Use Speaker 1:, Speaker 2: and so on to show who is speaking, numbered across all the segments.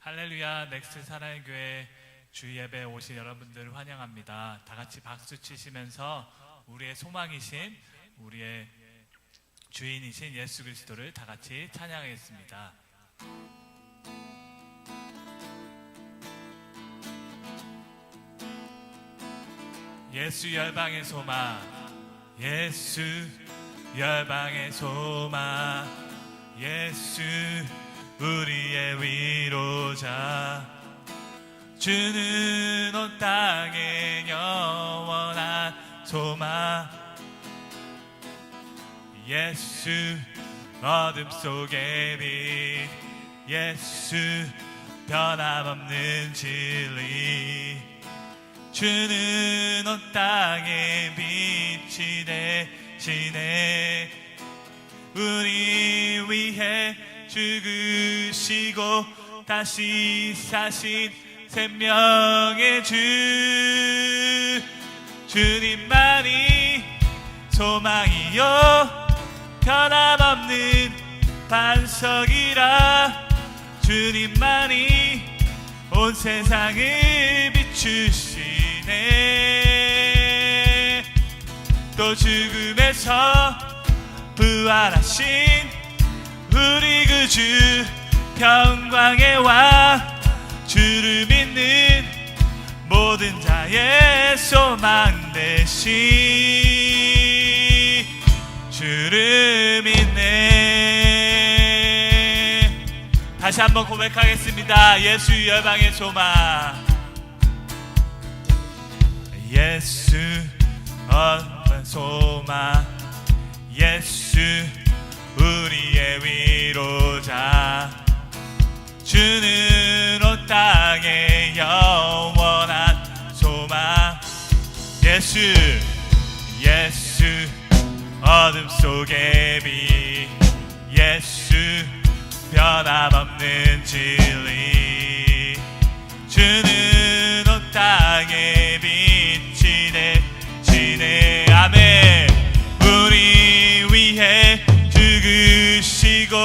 Speaker 1: 할렐루야, 넥스트 사랑의 교회 주예배에 오신 여러분들을 환영합니다. 다 같이 박수 치시면서 우리의 소망이신, 우리의 주인이신 예수 그리스도를 다 같이 찬양하겠습니다. 예수 열방의 소망, 예수 열방의 소망, 예수 우리의 위로자, 주는 온 땅의 영원한 소망, 예수 어둠 속의 빛, 예수 변함없는 진리, 주는 온 땅의 빛이 되시네. 우리 위해 죽으시고 다시 사신 생명의 주, 주님만이 소망이요 변함없는 반석이라, 주님만이 온 세상을 비추시네. 또 죽음에서 부활하신 우리 그 주 평강의 왕, 주를 믿는 모든 자의 소망 되신 주를 믿네. 다시 한번 고백하겠습니다. 예수 열방의 소망, 예수 열방의 소망, 예수 우리의 위로자, 주는 온 땅의 영원한 소망, 예수 예수 어둠 속의 빛, 예수 변함없는 진리, 주는 온 땅의 빛이 되시네. 아멘. 우리 위해 죽으시고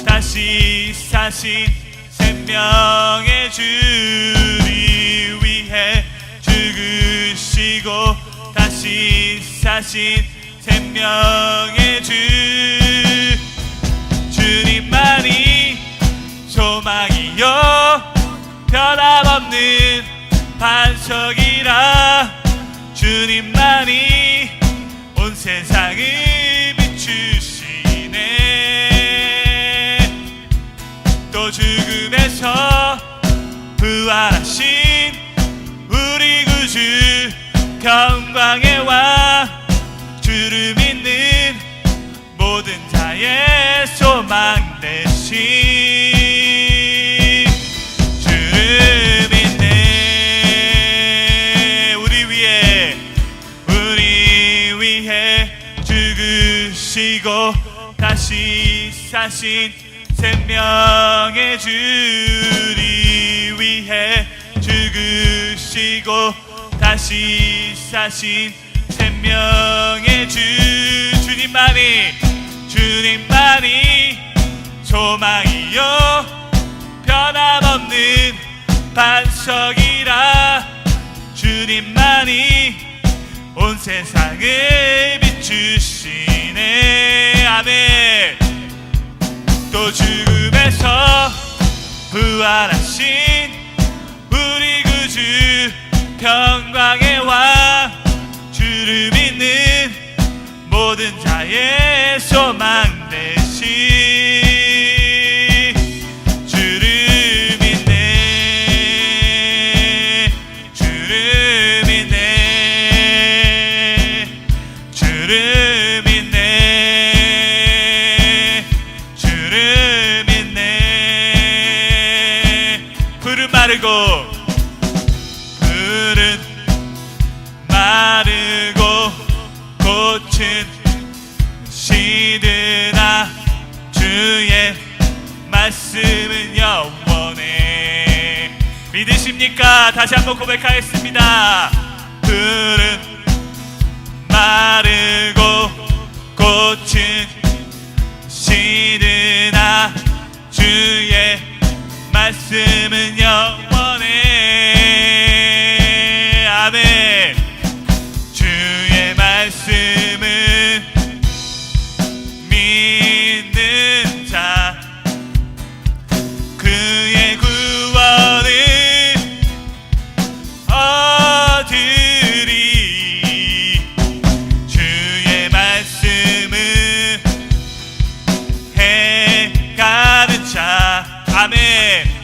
Speaker 1: 다시 사신 생명의 주, 우리 위해 죽으시고 다시 사신 생명의 주, 주님만이 소망이요 변함없는 반석이라, 주님만이 온 세상을 비추시네. 또 죽음에서 부활하신 우리 구주 평강의 왕, 주를 믿는 모든 자의 소망 되신 주를 믿네. 우리 위해 죽으시고 다시 사신 생명의 주, 우리 위해 죽으시고 다시 사신 생명의 주, 주님만이 소망이요 변함없는 반석이라, 주님만이 온 세상을 비추시네. 아멘. 또 죽음에서 부활하신 우리 구주 평강의 왕, 주를 믿는 모든 자의 소망 되신 주를 믿네. 주를 믿네. 주를 믿네. 주를 믿네. 푸른 마르고 꽃은 시드나 주의 말씀은 영원해. 믿으십니까? 다시 한번 고백하겠습니다. 푸른 마르고 꽃은 시드나 주의 말씀은 영원해. 아멘. 주의 말씀은 믿는 자 그의 구원을 얻으리. 주의 말씀은 행하는 자 아멘.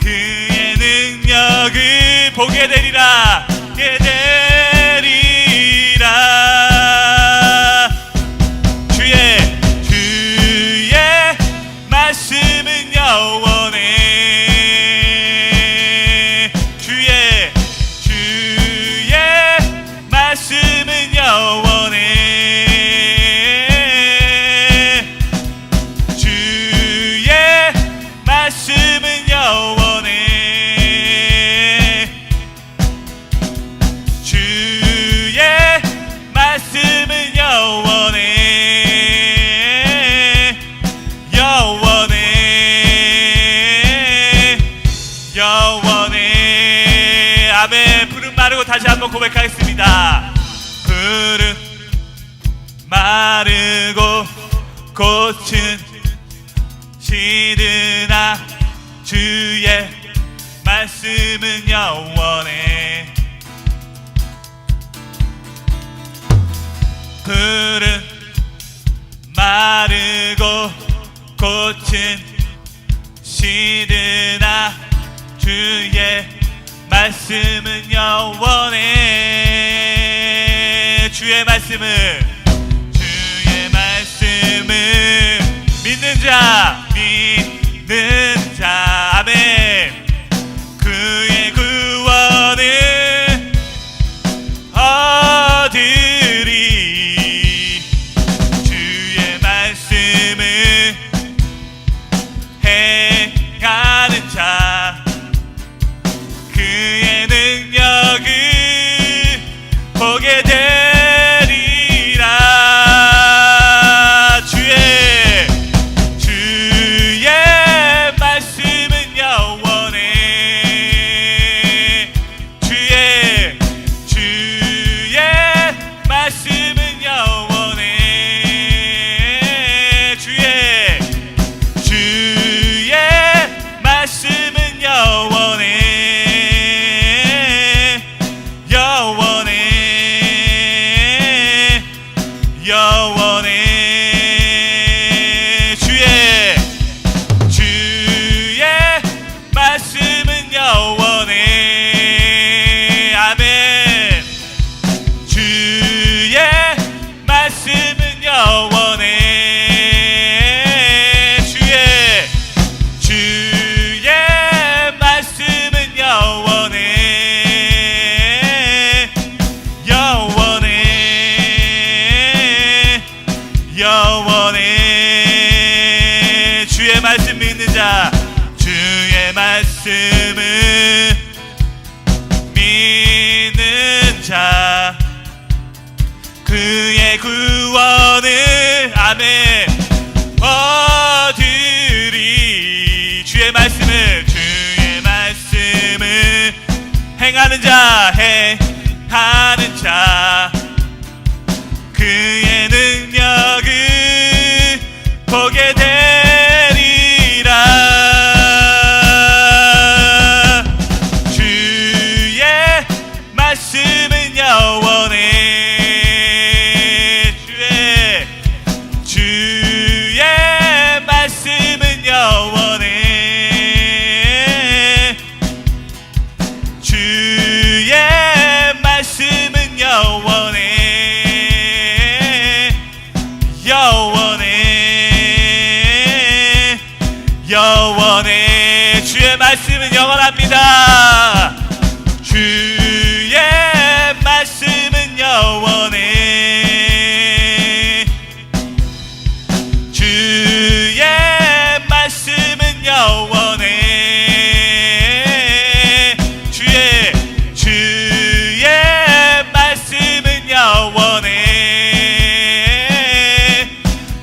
Speaker 1: 그의 능력을 보게 되리라. 보게 되리라. 주의 말씀은 영원해. 주의 말씀은 영원해. 주의 말씀은 영원해. 주의 말씀은 영원해. 영원해. 아멘. 푸른 마르고 다시 한번 고백하겠습니다. 푸른 마르고 꽃은 시드나 주의 말씀은 영원해. 푸른 마르고 꽃은 시드나 주의 말씀은 영원해. 주의 말씀은 믿는 자 아멘. 그의 구원을 얻으리. 주의 말씀을 행하는 자 그의 능력을 보게 되리라. 주의 말씀은 영원해. 주의 말씀은 영원해. 주의 말씀은 영원해. 영원해. 주의 말씀은 영원해. 아멘. 주의 말씀은 영원해. 주의 말씀은 영원해. 영원해. 주의 말씀 믿는 자 주의 말씀을 믿는 자 그의 구원을 아멘 얻으리. 주의 말씀을 행하는 자 그의 능력을 보게 되리라. 주의 말씀은 영원해. 주의 말씀은 영원해. 주의 말씀은 영원해. 영원해. 주의 말씀은 영원합니다. 주의 말씀은 영원해. 주의 말씀은 영원해. 주의 말씀은 영원해.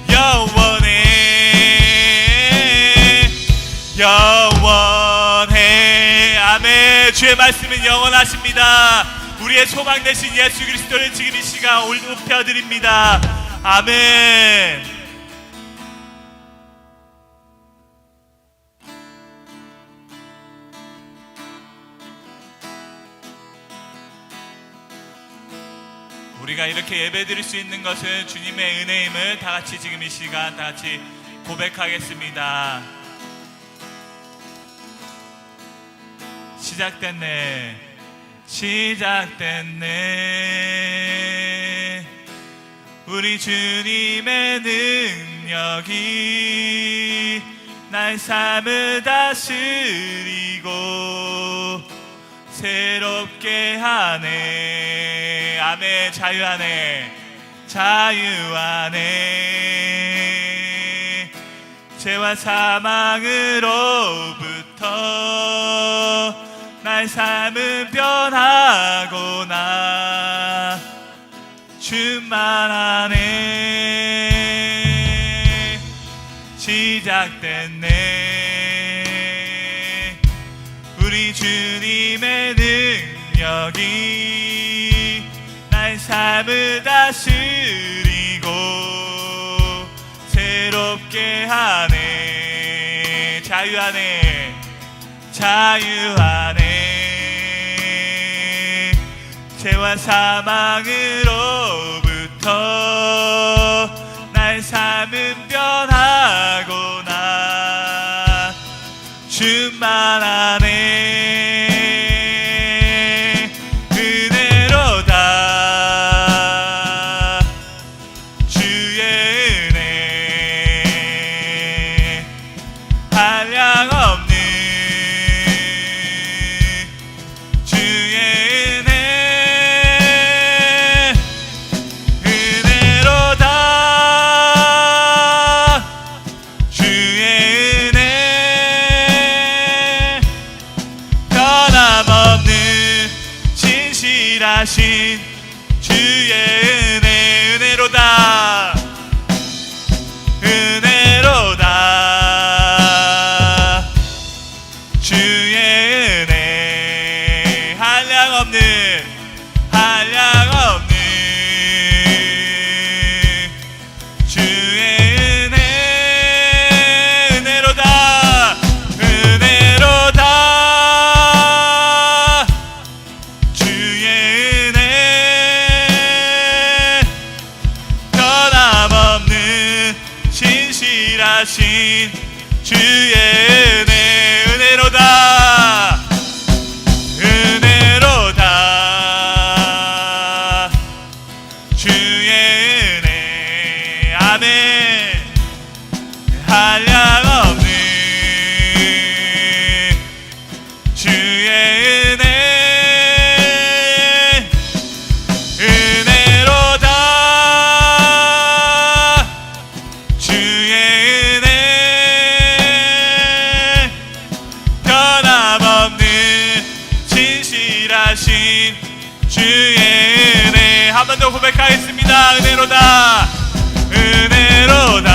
Speaker 1: 영원해. 영원 주의 말씀은 영원하십니다. 우리의 소망 되신 예수 그리스도를 지금 이 시간 높여드립니다. 아멘. 우리가 이렇게 예배드릴 수 있는 것은 주님의 은혜임을 다같이 지금 이 시간 다같이 고백하겠습니다. 시작됐네, 시작됐네. 우리 주님의 능력이 나의 삶을 다스리고 새롭게 하네. 아멘. 자유하네, 자유하네. 죄와 사망으로부터 나의 삶은 변하고나 충만하네. 시작됐네. 우리 주님의 능력이 나의 삶을 다스리고 새롭게 하네. 자유하네, 자유하네. 죄와 사망으로부터 나의 삶은 변하고나 충만하네. 은혜로다 주의 은혜 한량없는 주의 은혜. 은혜로다 주의 은혜 변함없는 진실하신 주의 은혜. 은혜로다 은혜로다 주의 은혜 한량없는 한량없는 주의 은혜. 은혜로다 은혜로다 주의 은혜 변함없는 진실하신 주의 은혜. 은혜로다 은혜로다 주의 은혜. 아멘. 한량없는 주의 은혜. 은혜로다 주의 은혜 변함없는 진실하신 주의 은혜. 한 번 더 고백하겠습니다. 은혜로다 은혜로다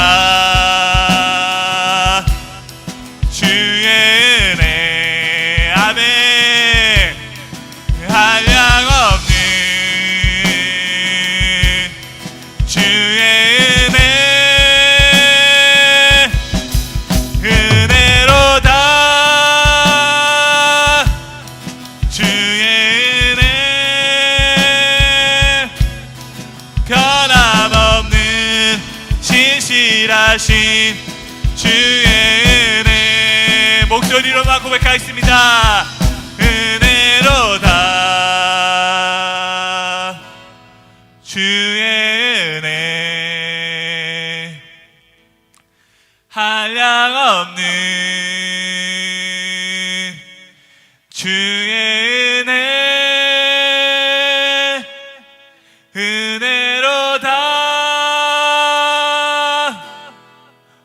Speaker 1: 주의 은혜. 아멘. 한량없는 주의 은혜. 은혜로다 주의 은혜 변함없는 진실하신 주의 은혜. 목소리로만 고백하겠습니다. 은혜로다 주의 은혜 한량없는 주의 은혜. 은혜로다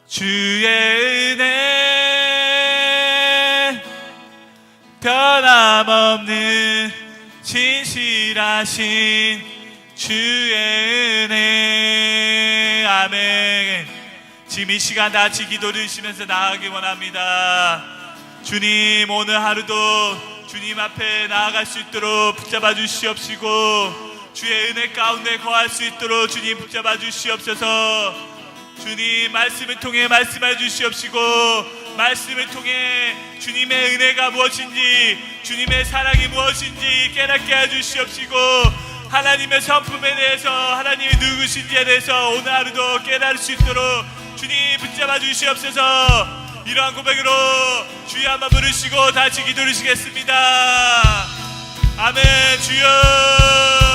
Speaker 1: 주의 은혜 변함없는 진실하신 주의 은혜. 아멘. 지금 이 시간 같이 기도 드리시면서 나아가기 원합니다. 주님, 오늘 하루도 주님 앞에 나아갈 수 있도록 붙잡아 주시옵시고 주의 은혜 가운데 거할 수 있도록 주님 붙잡아 주시옵소서. 주님 말씀을 통해 말씀해 주시옵시고 말씀을 통해 주님의 은혜가 무엇인지 주님의 사랑이 무엇인지 깨닫게 해주시옵시고 하나님의 성품에 대해서 하나님이 누구신지에 대해서 오늘 하루도 깨달을 수 있도록 주님 붙잡아 주시옵소서. 이러한 고백으로 주여 한번 부르시고 다시 기도드리시겠습니다. 아멘. 주여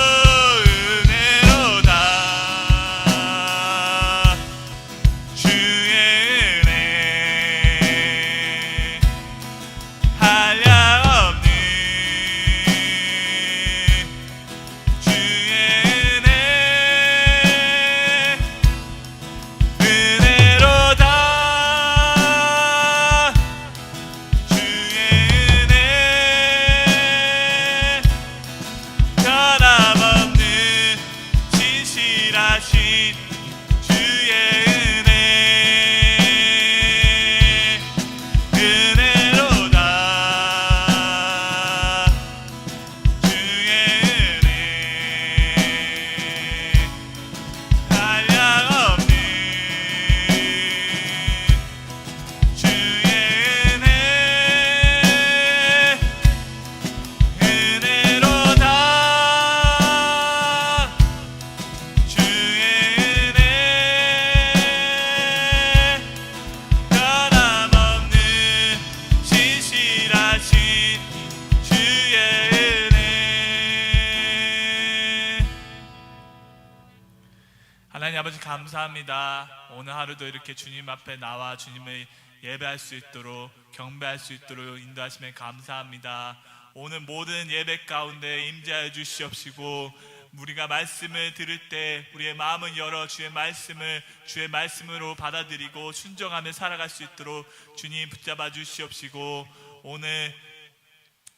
Speaker 1: 감사합니다. 오늘 하루도 이렇게 주님 앞에 나와 주님을 예배할 수 있도록 경배할 수 있도록 인도하시면 감사합니다. 오늘 모든 예배 가운데 임재하여 주시옵시고 우리가 말씀을 들을 때 우리의 마음을 열어 주의 말씀을 주의 말씀으로 받아들이고 순종하며 살아갈 수 있도록 주님 붙잡아 주시옵시고 오늘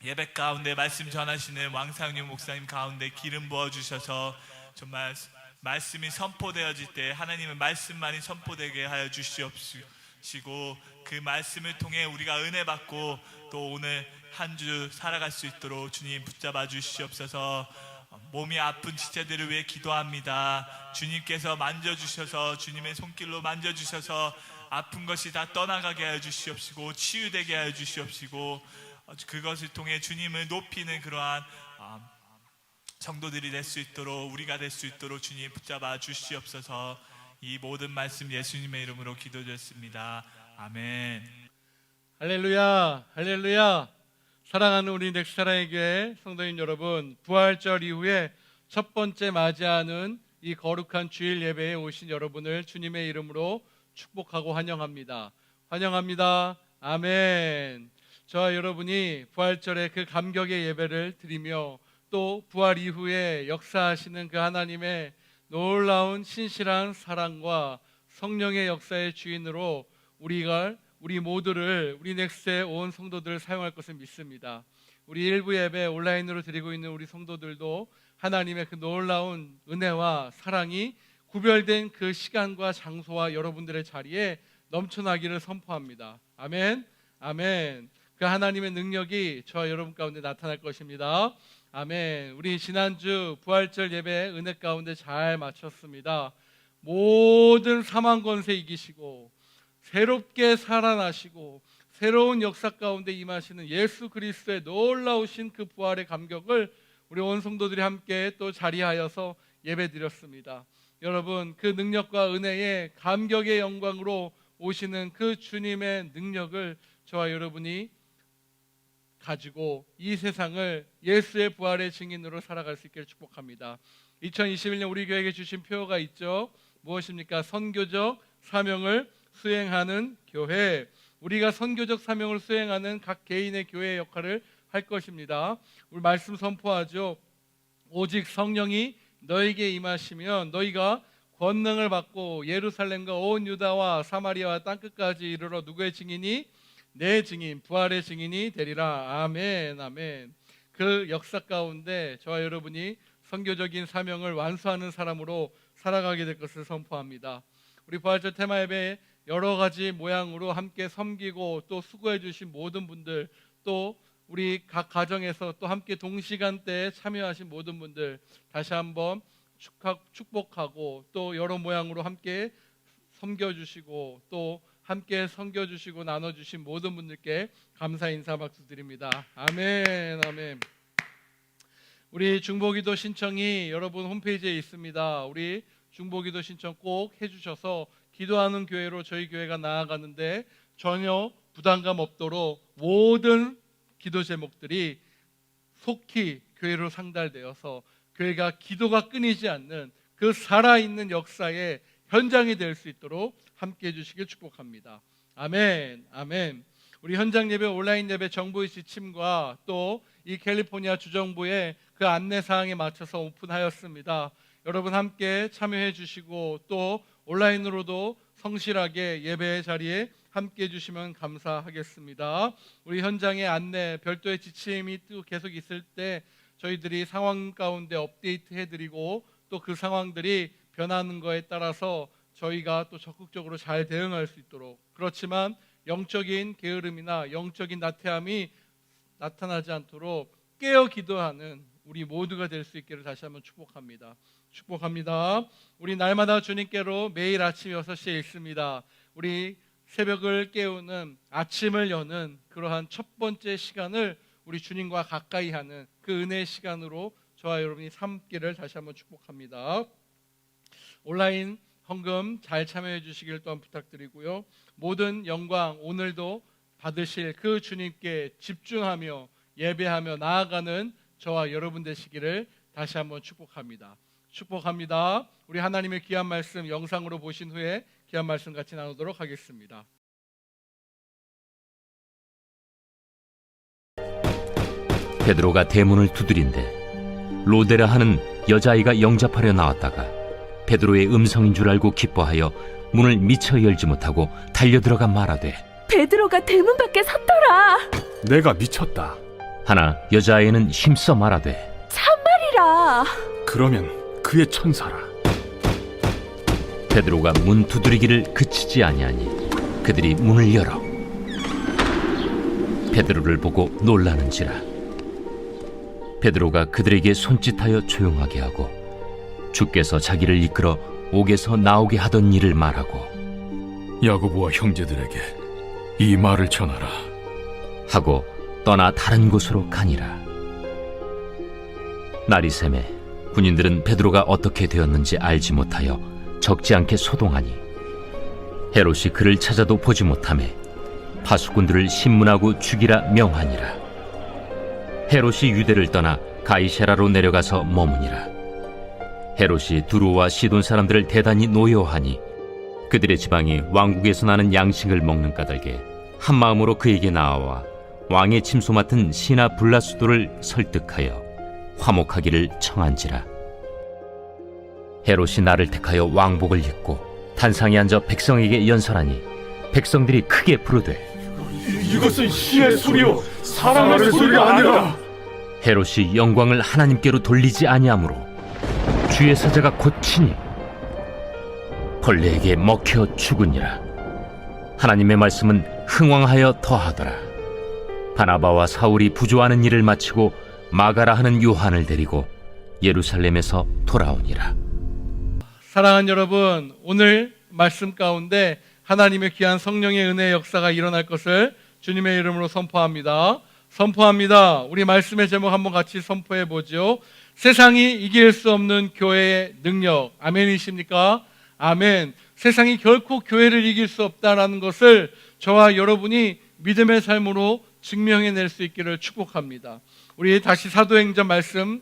Speaker 1: 예배 가운데 말씀 전하시는 왕상윤 목사님 가운데 기름 부어 주셔서 정말 말씀이 선포되어질 때 하나님의 말씀만이 선포되게 하여 주시옵시고 그 말씀을 통해 우리가 은혜 받고 또 오늘 한 주 살아갈 수 있도록 주님 붙잡아 주시옵소서. 몸이 아픈 지체들을 위해 기도합니다. 주님께서 만져주셔서 주님의 손길로 만져주셔서 아픈 것이 다 떠나가게 하여 주시옵시고 치유되게 하여 주시옵시고 그것을 통해 주님을 높이는 그러한 성도들이 될 수 있도록 우리가 될 수 있도록 주님 붙잡아 주시옵소서. 이 모든 말씀 예수님의 이름으로 기도드렸습니다. 아멘.
Speaker 2: 할렐루야, 할렐루야. 사랑하는 우리 넥스사랑의 교회 성도님 여러분, 부활절 이후에 첫 번째 맞이하는 이 거룩한 주일 예배에 오신 여러분을 주님의 이름으로 축복하고 환영합니다. 환영합니다. 아멘. 저와 여러분이 부활절의 그 감격의 예배를 드리며 또 부활 이후에 역사하시는 그 하나님의 놀라운 신실한 사랑과 성령의 역사의 주인으로 우리 모두를 우리 넥스트의 온 성도들을 사용할 것을 믿습니다. 우리 일부 예배 온라인으로 드리고 있는 우리 성도들도 하나님의 그 놀라운 은혜와 사랑이 구별된 그 시간과 장소와 여러분들의 자리에 넘쳐나기를 선포합니다. 아멘. 아멘. 그 하나님의 능력이 저와 여러분 가운데 나타날 것입니다. 아멘. 우리 지난주 부활절 예배 은혜 가운데 잘 마쳤습니다. 모든 사망 권세 이기시고 새롭게 살아나시고 새로운 역사 가운데 임하시는 예수 그리스도의 놀라우신 그 부활의 감격을 우리 온 성도들이 함께 또 자리하여서 예배드렸습니다. 여러분, 그 능력과 은혜의 감격의 영광으로 오시는 그 주님의 능력을 저와 여러분이 가지고 이 세상을 예수의 부활의 증인으로 살아갈 수 있기를 축복합니다. 2021년 우리 교회에게 주신 표어가 있죠. 무엇입니까? 선교적 사명을 수행하는 교회. 우리가 선교적 사명을 수행하는 각 개인의 교회의 역할을 할 것입니다. 우리 말씀 선포하죠. 오직 성령이 너에게 임하시면 너희가 권능을 받고 예루살렘과 온 유다와 사마리아와 땅끝까지 이르러 누구의 증인이? 내 증인, 부활의 증인이 되리라. 아멘, 아멘. 그 역사 가운데 저와 여러분이 선교적인 사명을 완수하는 사람으로 살아가게 될 것을 선포합니다. 우리 부활절 테마 예배 여러 가지 모양으로 함께 섬기고 또 수고해 주신 모든 분들, 또 우리 각 가정에서 또 함께 동시간대에 참여하신 모든 분들 다시 한번 축복하고 또 여러 모양으로 함께 섬겨주시고 또 함께 섬겨주시고 나눠주신 모든 분들께 감사 인사 박수 드립니다. 아멘, 아멘. 우리 중보기도 신청이 여러분 홈페이지에 있습니다. 우리 중보기도 신청 꼭 해주셔서 기도하는 교회로 저희 교회가 나아가는데 전혀 부담감 없도록 모든 기도 제목들이 속히 교회로 상달되어서 교회가 기도가 끊이지 않는 그 살아있는 역사의 현장이 될 수 있도록 함께 해주시길 축복합니다. 아멘, 아멘. 우리 현장 예배, 온라인 예배 정보의 지침과 또 이 캘리포니아 주정부의 그 안내사항에 맞춰서 오픈하였습니다. 여러분 함께 참여해 주시고 또 온라인으로도 성실하게 예배의 자리에 함께 해주시면 감사하겠습니다. 우리 현장의 안내, 별도의 지침이 또 계속 있을 때 저희들이 상황 가운데 업데이트 해드리고 또 그 상황들이 변하는 거에 따라서 저희가 또 적극적으로 잘 대응할 수 있도록, 그렇지만 영적인 게으름이나 영적인 나태함이 나타나지 않도록 깨어 기도하는 우리 모두가 될 수 있기를 다시 한번 축복합니다. 축복합니다. 우리 날마다 주님께로 매일 아침 6시에 있습니다. 우리 새벽을 깨우는, 아침을 여는 그러한 첫 번째 시간을 우리 주님과 가까이 하는 그 은혜의 시간으로 저와 여러분이 삼기를 다시 한번 축복합니다. 온라인 헌금 잘 참여해 주시길 또한 부탁드리고요. 모든 영광 오늘도 받으실 그 주님께 집중하며 예배하며 나아가는 저와 여러분 되시기를 다시 한번 축복합니다. 축복합니다. 우리 하나님의 귀한 말씀 영상으로 보신 후에 귀한 말씀 같이 나누도록 하겠습니다.
Speaker 3: 베드로가 대문을 두드린대 로데라 하는 여자아이가 영접하려 나왔다가 베드로의 음성인 줄 알고 기뻐하여 문을 미처 열지 못하고 달려들어가 말하되
Speaker 4: 베드로가 대문 밖에 섰더라.
Speaker 5: 내가 미쳤다.
Speaker 3: 하나 여자아이는 힘써 말하되
Speaker 4: 참말이라.
Speaker 5: 그러면 그의 천사라.
Speaker 3: 베드로가 문 두드리기를 그치지 아니하니 그들이 문을 열어 베드로를 보고 놀라는지라. 베드로가 그들에게 손짓하여 조용하게 하고 주께서 자기를 이끌어 옥에서 나오게 하던 일을 말하고
Speaker 5: 야고보와 형제들에게 이 말을 전하라
Speaker 3: 하고 떠나 다른 곳으로 가니라. 날이 새매 군인들은 베드로가 어떻게 되었는지 알지 못하여 적지 않게 소동하니 헤롯이 그를 찾아도 보지 못하매 파수꾼들을 신문하고 죽이라 명하니라. 헤롯이 유대를 떠나 가이사라로 내려가서 머무니라. 헤롯이 두로와 시돈 사람들을 대단히 노여하니 그들의 지방이 왕국에서 나는 양식을 먹는 까닭에 한 마음으로 그에게 나아와 왕의 침소 맡은 시나 블라수도를 설득하여 화목하기를 청한지라. 헤롯이 나를 택하여 왕복을 입고 단상에 앉아 백성에게 연설하니 백성들이 크게 부르되
Speaker 5: 이것은 신의 소리요 사람의 소리가 아니라.
Speaker 3: 헤롯이 영광을 하나님께로 돌리지 아니하므로 주의 사자가 곧 치니 벌레에게 먹혀 죽으니라. 하나님의 말씀은 흥왕하여 더하더라. 바나바와 사울이 부조하는 일을 마치고 마가라 하는 요한을 데리고 예루살렘에서 돌아오니라.
Speaker 2: 사랑하는 여러분, 오늘 말씀 가운데 하나님의 귀한 성령의 은혜의 역사가 일어날 것을 주님의 이름으로 선포합니다. 선포합니다. 우리 말씀의 제목 한번 같이 선포해 보죠. 세상이 이길 수 없는 교회의 능력. 아멘이십니까? 아멘. 세상이 결코 교회를 이길 수 없다라는 것을 저와 여러분이 믿음의 삶으로 증명해낼 수 있기를 축복합니다. 우리 다시 사도행전 말씀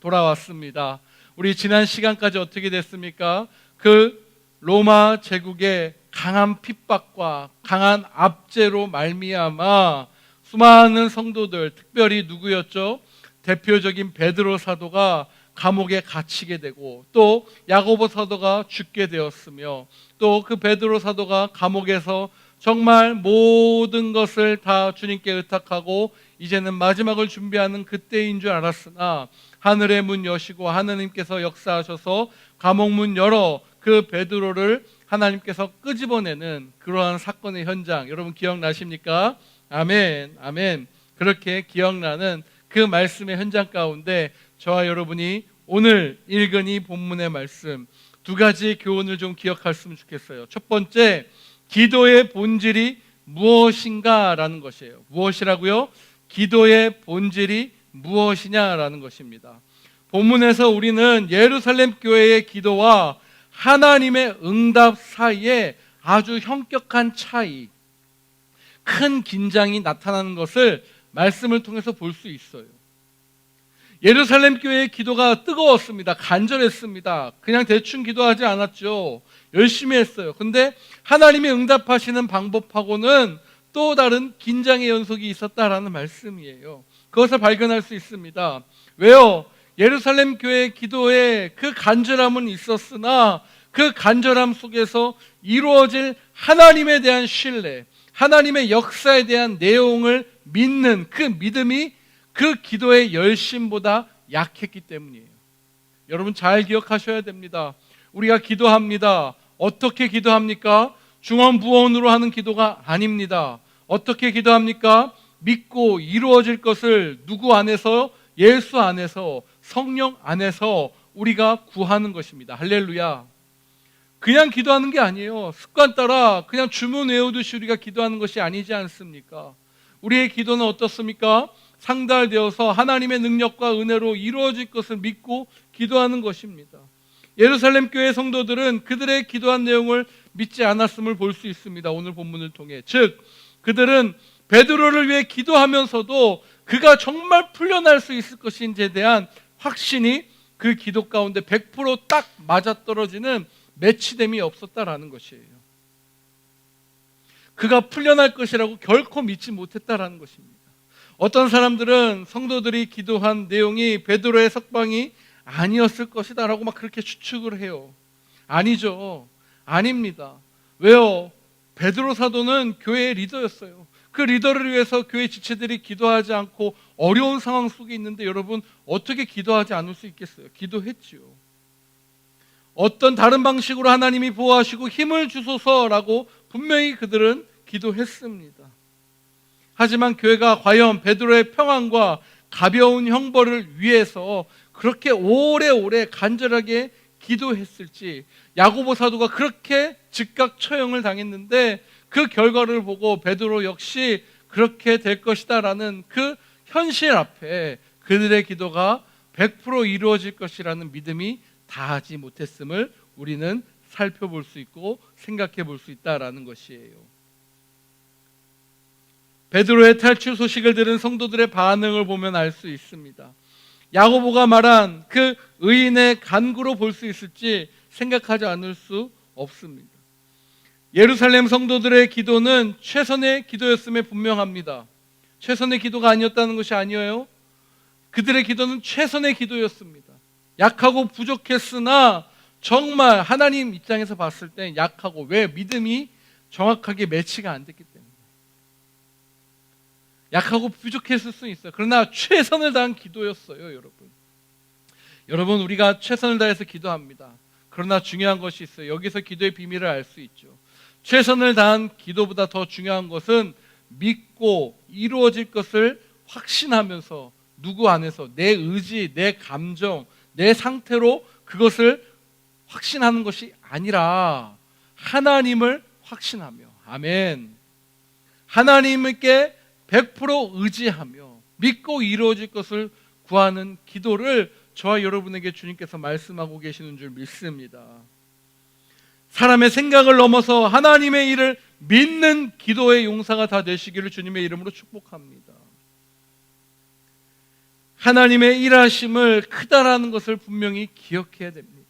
Speaker 2: 돌아왔습니다. 우리 지난 시간까지 어떻게 됐습니까? 그 로마 제국의 강한 핍박과 강한 압제로 말미암아 수많은 성도들, 특별히 누구였죠? 대표적인 베드로 사도가 감옥에 갇히게 되고 또 야고보 사도가 죽게 되었으며 또 그 베드로 사도가 감옥에서 정말 모든 것을 다 주님께 의탁하고 이제는 마지막을 준비하는 그때인 줄 알았으나 하늘의 문 여시고 하나님께서 역사하셔서 감옥 문 열어 그 베드로를 하나님께서 끄집어내는 그러한 사건의 현장, 여러분 기억나십니까? 아멘, 아멘. 그렇게 기억나는 그 말씀의 현장 가운데 저와 여러분이 오늘 읽은 이 본문의 말씀 두 가지 교훈을 좀 기억했으면 좋겠어요. 첫 번째, 기도의 본질이 무엇인가라는 것이에요. 무엇이라고요? 기도의 본질이 무엇이냐라는 것입니다. 본문에서 우리는 예루살렘 교회의 기도와 하나님의 응답 사이에 아주 현격한 차이, 큰 긴장이 나타나는 것을 말씀을 통해서 볼 수 있어요. 예루살렘 교회의 기도가 뜨거웠습니다. 간절했습니다. 그냥 대충 기도하지 않았죠. 열심히 했어요. 근데 하나님이 응답하시는 방법하고는 또 다른 긴장의 연속이 있었다라는 말씀이에요. 그것을 발견할 수 있습니다. 왜요? 예루살렘 교회의 기도에 그 간절함은 있었으나 그 간절함 속에서 이루어질 하나님에 대한 신뢰, 하나님의 역사에 대한 내용을 믿는 그 믿음이 그 기도의 열심보다 약했기 때문이에요. 여러분 잘 기억하셔야 됩니다. 우리가 기도합니다. 어떻게 기도합니까? 중언부언으로 하는 기도가 아닙니다. 어떻게 기도합니까? 믿고 이루어질 것을 누구 안에서? 예수 안에서, 성령 안에서 우리가 구하는 것입니다. 할렐루야. 그냥 기도하는 게 아니에요. 습관 따라 그냥 주문 외우듯이 우리가 기도하는 것이 아니지 않습니까? 우리의 기도는 어떻습니까? 상달되어서 하나님의 능력과 은혜로 이루어질 것을 믿고 기도하는 것입니다. 예루살렘 교회 성도들은 그들의 기도한 내용을 믿지 않았음을 볼 수 있습니다. 오늘 본문을 통해. 즉 그들은 베드로를 위해 기도하면서도 그가 정말 풀려날 수 있을 것인지에 대한 확신이 그 기도 가운데 100% 딱 맞아떨어지는 매치됨이 없었다라는 것이에요. 그가 풀려날 것이라고 결코 믿지 못했다라는 것입니다. 어떤 사람들은 성도들이 기도한 내용이 베드로의 석방이 아니었을 것이다라고 막 그렇게 추측을 해요. 아니죠. 아닙니다. 왜요? 베드로 사도는 교회의 리더였어요. 그 리더를 위해서 교회 지체들이 기도하지 않고 어려운 상황 속에 있는데 여러분 어떻게 기도하지 않을 수 있겠어요? 기도했지요. 어떤 다른 방식으로 하나님이 보호하시고 힘을 주소서라고 분명히 그들은 기도했습니다. 하지만 교회가 과연 베드로의 평안과 가벼운 형벌을 위해서 그렇게 오래오래 간절하게 기도했을지, 야고보 사도가 그렇게 즉각 처형을 당했는데 그 결과를 보고 베드로 역시 그렇게 될 것이다라는 그 현실 앞에 그들의 기도가 100% 이루어질 것이라는 믿음이 다하지 못했음을 우리는 살펴볼 수 있고 생각해 볼 수 있다라는 것이에요. 베드로의 탈출 소식을 들은 성도들의 반응을 보면 알 수 있습니다. 야고보가 말한 그 의인의 간구로 볼 수 있을지 생각하지 않을 수 없습니다. 예루살렘 성도들의 기도는 최선의 기도였음에 분명합니다. 최선의 기도가 아니었다는 것이 아니에요. 그들의 기도는 최선의 기도였습니다. 약하고 부족했으나 정말 하나님 입장에서 봤을 때 약하고, 왜? 믿음이 정확하게 매치가 안 됐기 때문에. 약하고 부족했을 수 있어요. 그러나 최선을 다한 기도였어요, 여러분. 여러분, 우리가 최선을 다해서 기도합니다. 그러나 중요한 것이 있어요. 여기서 기도의 비밀을 알 수 있죠. 최선을 다한 기도보다 더 중요한 것은 믿고 이루어질 것을 확신하면서 누구 안에서 내 의지, 내 감정, 내 상태로 그것을 확신하는 것이 아니라 하나님을 확신하며, 아멘, 하나님께 100% 의지하며 믿고 이루어질 것을 구하는 기도를 저와 여러분에게 주님께서 말씀하고 계시는 줄 믿습니다. 사람의 생각을 넘어서 하나님의 일을 믿는 기도의 용사가 다 되시기를 주님의 이름으로 축복합니다. 하나님의 일하심을 크다라는 것을 분명히 기억해야 됩니다.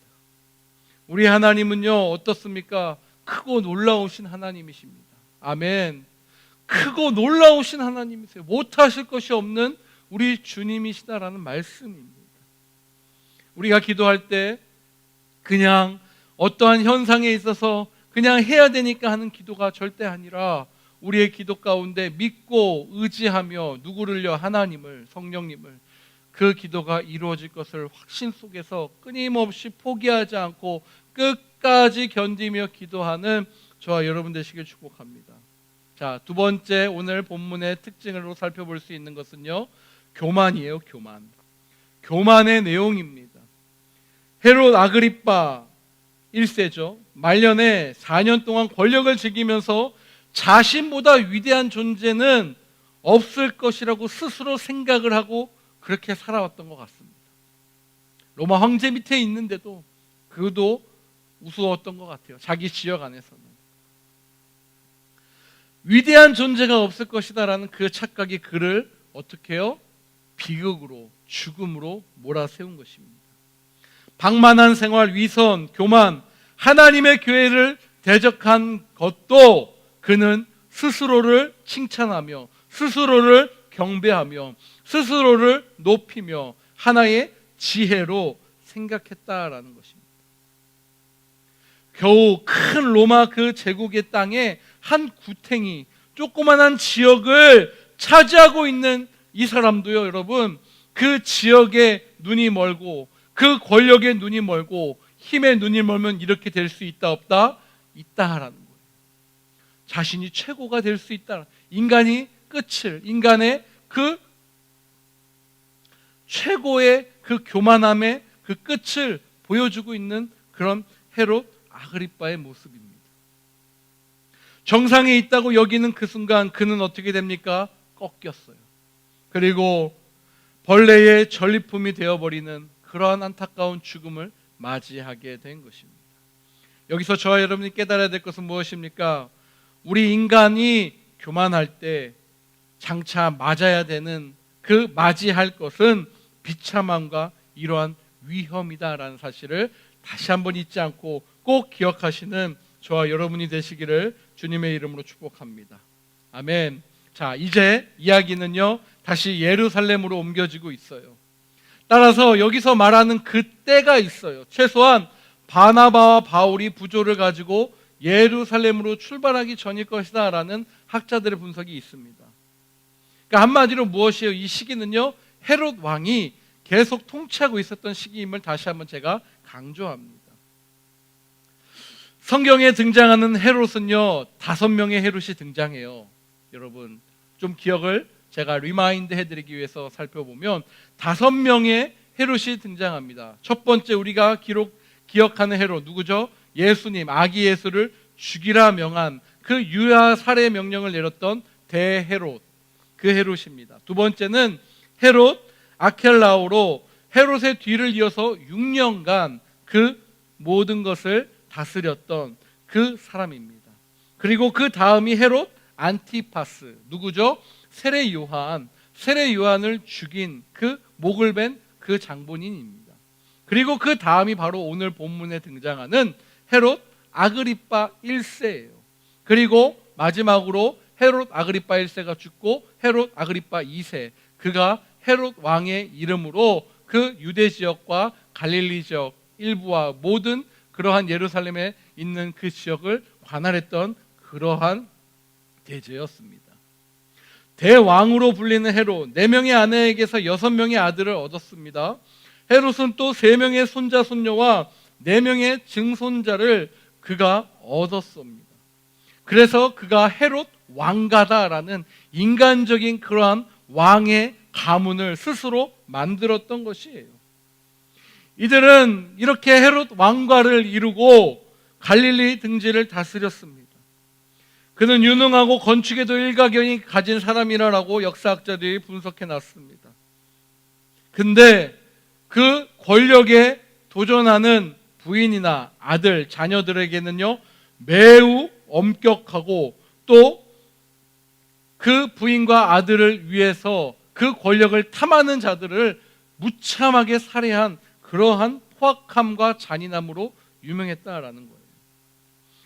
Speaker 2: 우리 하나님은요, 어떻습니까? 크고 놀라우신 하나님이십니다. 아멘. 크고 놀라우신 하나님이세요. 못하실 것이 없는 우리 주님이시다라는 말씀입니다. 우리가 기도할 때 그냥 어떠한 현상에 있어서 그냥 해야 되니까 하는 기도가 절대 아니라 우리의 기도 가운데 믿고 의지하며 누구를요? 하나님을, 성령님을, 그 기도가 이루어질 것을 확신 속에서 끊임없이 포기하지 않고 끝까지 견디며 기도하는 저와 여러분 되시길 축복합니다. 자, 두 번째 오늘 본문의 특징으로 살펴볼 수 있는 것은요, 교만이에요. 교만의 내용입니다. 헤롯 아그리파 1세죠. 말년에 4년 동안 권력을 즐기면서 자신보다 위대한 존재는 없을 것이라고 스스로 생각을 하고 그렇게 살아왔던 것 같습니다. 로마 황제 밑에 있는데도 그도 우스웠던 것 같아요. 자기 지역 안에서는. 위대한 존재가 없을 것이다라는 그 착각이 그를 어떻게 해요? 비극으로, 죽음으로 몰아세운 것입니다. 방만한 생활, 위선, 교만, 하나님의 교회를 대적한 것도 그는 스스로를 칭찬하며 스스로를 경배하며 스스로를 높이며 하나의 지혜로 생각했다라는 것입니다. 겨우 큰 로마 그 제국의 땅에 한 구탱이 조그만한 지역을 차지하고 있는 이 사람도요, 여러분, 그 지역에 눈이 멀고 그 권력에 눈이 멀고 힘에 눈이 멀면 이렇게 될 수 있다 없다? 있다라는 거예요. 자신이 최고가 될 수 있다. 인간이 끝을, 인간의 그 최고의 그 교만함의 그 끝을 보여주고 있는 그런 헤롯 아그리빠의 모습입니다. 정상에 있다고 여기는 그 순간 그는 어떻게 됩니까? 꺾였어요. 그리고 벌레의 전리품이 되어버리는 그러한 안타까운 죽음을 맞이하게 된 것입니다. 여기서 저와 여러분이 깨달아야 될 것은 무엇입니까? 우리 인간이 교만할 때 장차 맞아야 되는 그 맞이할 것은 비참함과 이러한 위험이다라는 사실을 다시 한번 잊지 않고 꼭 기억하시는 저와 여러분이 되시기를 주님의 이름으로 축복합니다. 아멘. 자, 이제 이야기는요, 다시 예루살렘으로 옮겨지고 있어요. 따라서 여기서 말하는 그 때가 있어요. 최소한 바나바와 바울이 부조를 가지고 예루살렘으로 출발하기 전일 것이다 라는 학자들의 분석이 있습니다. 그러니까 한마디로 무엇이에요? 이 시기는요, 헤롯 왕이 계속 통치하고 있었던 시기임을 다시 한번 제가 강조합니다. 성경에 등장하는 헤롯은요, 5명의 헤롯이 등장해요. 여러분 좀 기억을 제가 리마인드 해드리기 위해서 살펴보면 5명의 헤롯이 등장합니다. 첫 번째 우리가 기억하는 헤롯 누구죠? 예수님, 아기 예수를 죽이라 명한 그 유아 살해 명령을 내렸던 대헤롯, 그 헤롯입니다. 두 번째는 헤롯 아켈라오로 헤롯의 뒤를 이어서 6년간 그 모든 것을 다스렸던 그 사람입니다. 그리고 그 다음이 헤롯 안티파스, 누구죠? 세례 요한을 죽인 그 목을 벤 그 장본인입니다. 그리고 그 다음이 바로 오늘 본문에 등장하는 헤롯 아그리빠 1세예요. 그리고 마지막으로 헤롯 아그리빠 1세가 죽고 헤롯 아그리빠 2세, 그가 헤롯 왕의 이름으로 그 유대 지역과 갈릴리 지역 일부와 모든 그러한 예루살렘에 있는 그 지역을 관할했던 그러한 대제였습니다. 대왕으로 불리는 헤롯, 4명의 아내에게서 6명의 아들을 얻었습니다. 헤롯은 또 3명의 손자 손녀와 4명의 증손자를 그가 얻었습니다. 그래서 그가 헤롯 왕가다라는 인간적인 그러한 왕의 가문을 스스로 만들었던 것이에요. 이들은 이렇게 헤롯 왕가를 이루고 갈릴리 등지를 다스렸습니다. 그는 유능하고 건축에도 일가견이 가진 사람이라고 역사학자들이 분석해 놨습니다. 근데 그 권력에 도전하는 부인이나 아들, 자녀들에게는요, 매우 엄격하고 또 그 부인과 아들을 위해서 그 권력을 탐하는 자들을 무참하게 살해한 그러한 포악함과 잔인함으로 유명했다라는 거예요.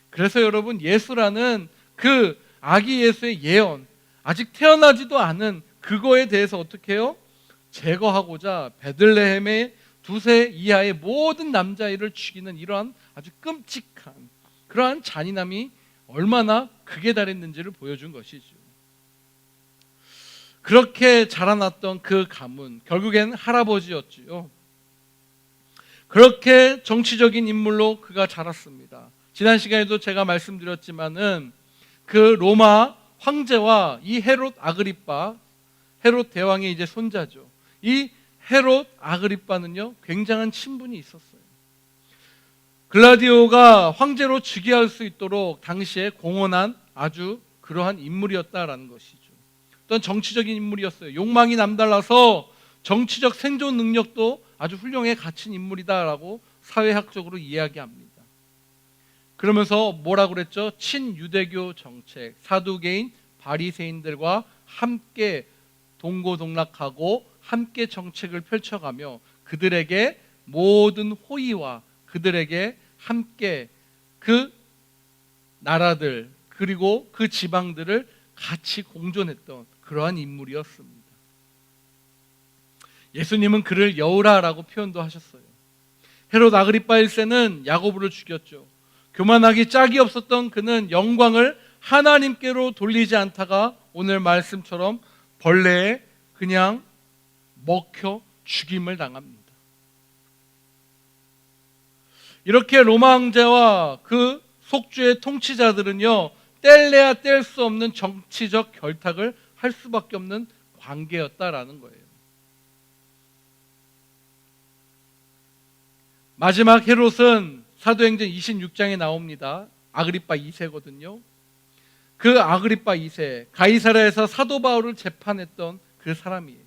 Speaker 2: 그래서 여러분, 예수라는 그 아기 예수의 예언, 아직 태어나지도 않은 그거에 대해서 어떻게 해요? 제거하고자 베들레헴의 2세 이하의 모든 남자아이를 죽이는 이러한 아주 끔찍한 그러한 잔인함이 얼마나 극에 달했는지를 보여준 것이죠. 그렇게 자라났던 그 가문, 결국엔 할아버지였지요. 그렇게 정치적인 인물로 그가 자랐습니다. 지난 시간에도 제가 말씀드렸지만은 그 로마 황제와 이 헤롯 아그리빠, 헤롯 대왕의 이제 손자죠. 이 헤롯 아그리빠는요, 굉장한 친분이 있었어요. 글라디오가 황제로 즉위할 수 있도록 당시에 공헌한 아주 그러한 인물이었다라는 것이죠. 어떤 정치적인 인물이었어요. 욕망이 남달라서 정치적 생존 능력도 아주 훌륭해 갖춘 인물이다라고 사회학적으로 이야기합니다. 그러면서 뭐라고 그랬죠? 친유대교 정책, 사두개인, 바리새인들과 함께 동고동락하고 함께 정책을 펼쳐가며 그들에게 모든 호의와 그들에게 함께 그 나라들 그리고 그 지방들을 같이 공존했던 그러한 인물이었습니다. 예수님은 그를 여우라라고 표현도 하셨어요. 헤롯 아그리파 1세는 야고보를 죽였죠. 교만하기 짝이 없었던 그는 영광을 하나님께로 돌리지 않다가 오늘 말씀처럼 벌레에 그냥 먹혀 죽임을 당합니다. 이렇게 로마 황제와 그 속주의 통치자들은요, 뗄래야 뗄 수 없는 정치적 결탁을 할 수밖에 없는 관계였다라는 거예요. 마지막 헤롯은 사도행전 26장에 나옵니다. 아그리파 2세거든요. 그 아그리파 2세, 가이사랴에서 사도 바울을 재판했던 그 사람이에요.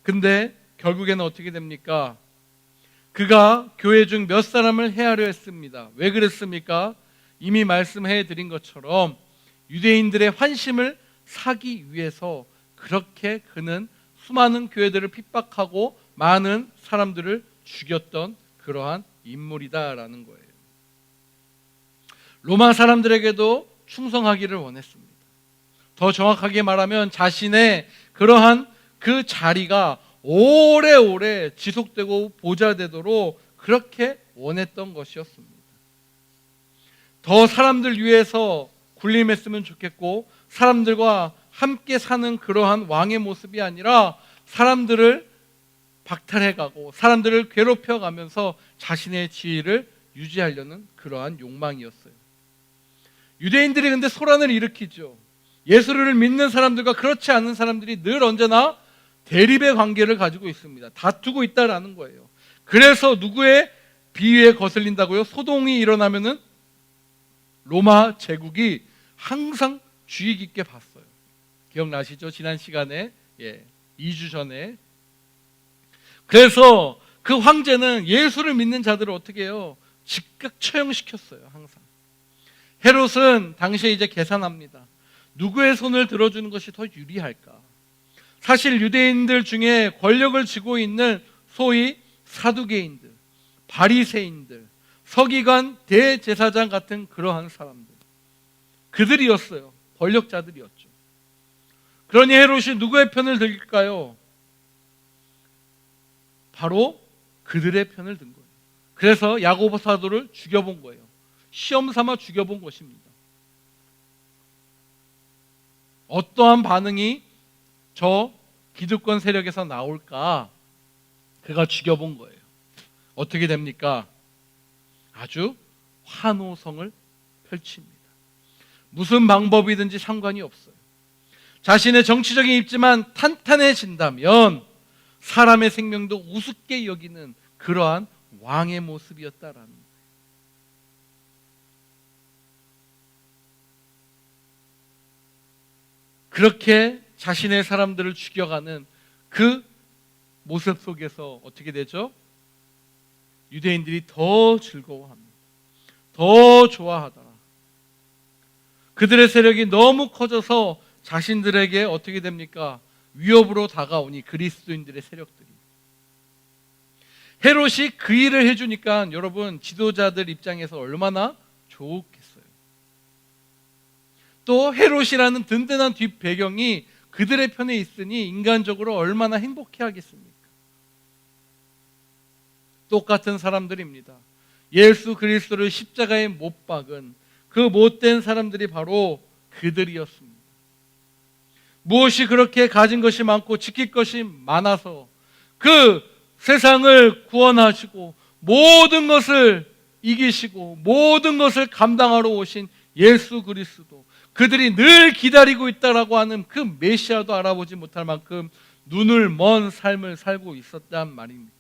Speaker 2: 근데 결국에는 어떻게 됩니까? 그가 교회 중 몇 사람을 해하려 했습니다. 왜 그랬습니까? 이미 말씀해 드린 것처럼 유대인들의 환심을 사기 위해서 그렇게 그는 수많은 교회들을 핍박하고 많은 사람들을 죽였던 그러한 인물이다라는 거예요. 로마 사람들에게도 충성하기를 원했습니다. 더 정확하게 말하면 자신의 그러한 그 자리가 오래오래 지속되고 보좌되도록 그렇게 원했던 것이었습니다. 더 사람들 위해서 군림했으면 좋겠고 사람들과 함께 사는 그러한 왕의 모습이 아니라 사람들을 박탈해가고 사람들을 괴롭혀가면서 자신의 지위를 유지하려는 그러한 욕망이었어요. 유대인들이 근데 소란을 일으키죠. 예수를 믿는 사람들과 그렇지 않은 사람들이 늘 언제나 대립의 관계를 가지고 있습니다. 다투고 있다라는 거예요. 그래서 누구의 비위에 거슬린다고요? 소동이 일어나면은 로마 제국이 항상 주의 깊게 봤어요. 기억나시죠? 지난 시간에 2주 전에. 그래서 그 황제는 예수를 믿는 자들을 어떻게 해요? 즉각 처형시켰어요. 항상. 헤롯은 당시에 이제 계산합니다. 누구의 손을 들어주는 것이 더 유리할까? 사실 유대인들 중에 권력을 쥐고 있는 소위 사두개인들, 바리새인들, 서기관, 대제사장 같은 그러한 사람들, 그들이었어요. 권력자들이었죠. 그러니 헤롯이 누구의 편을 들까요? 바로 그들의 편을 든 거예요. 그래서 야고보 사도를 죽여본 거예요. 시험 삼아 죽여본 것입니다. 어떠한 반응이 저 기득권 세력에서 나올까? 그가 죽여본 거예요. 어떻게 됩니까? 아주 환호성을 펼칩니다. 무슨 방법이든지 상관이 없어요. 자신의 정치적인 입지만 탄탄해진다면 사람의 생명도 우습게 여기는 그러한 왕의 모습이었다라는 거예요. 그렇게 자신의 사람들을 죽여가는 그 모습 속에서 어떻게 되죠? 유대인들이 더 즐거워합니다. 더 좋아하더라. 그들의 세력이 너무 커져서 자신들에게 어떻게 됩니까? 위협으로 다가오니 그리스도인들의 세력들이. 헤롯이 그 일을 해주니까 여러분 지도자들 입장에서 얼마나 좋겠어요. 또 헤롯이라는 든든한 뒷배경이 그들의 편에 있으니 인간적으로 얼마나 행복해 하겠습니까? 똑같은 사람들입니다. 예수 그리스도를 십자가에 못 박은 그 못된 사람들이 바로 그들이었습니다. 무엇이 그렇게 가진 것이 많고 지킬 것이 많아서 그 세상을 구원하시고 모든 것을 이기시고 모든 것을 감당하러 오신 예수 그리스도, 그들이 늘 기다리고 있다라고 하는 그 메시아도 알아보지 못할 만큼 눈을 먼 삶을 살고 있었단 말입니까?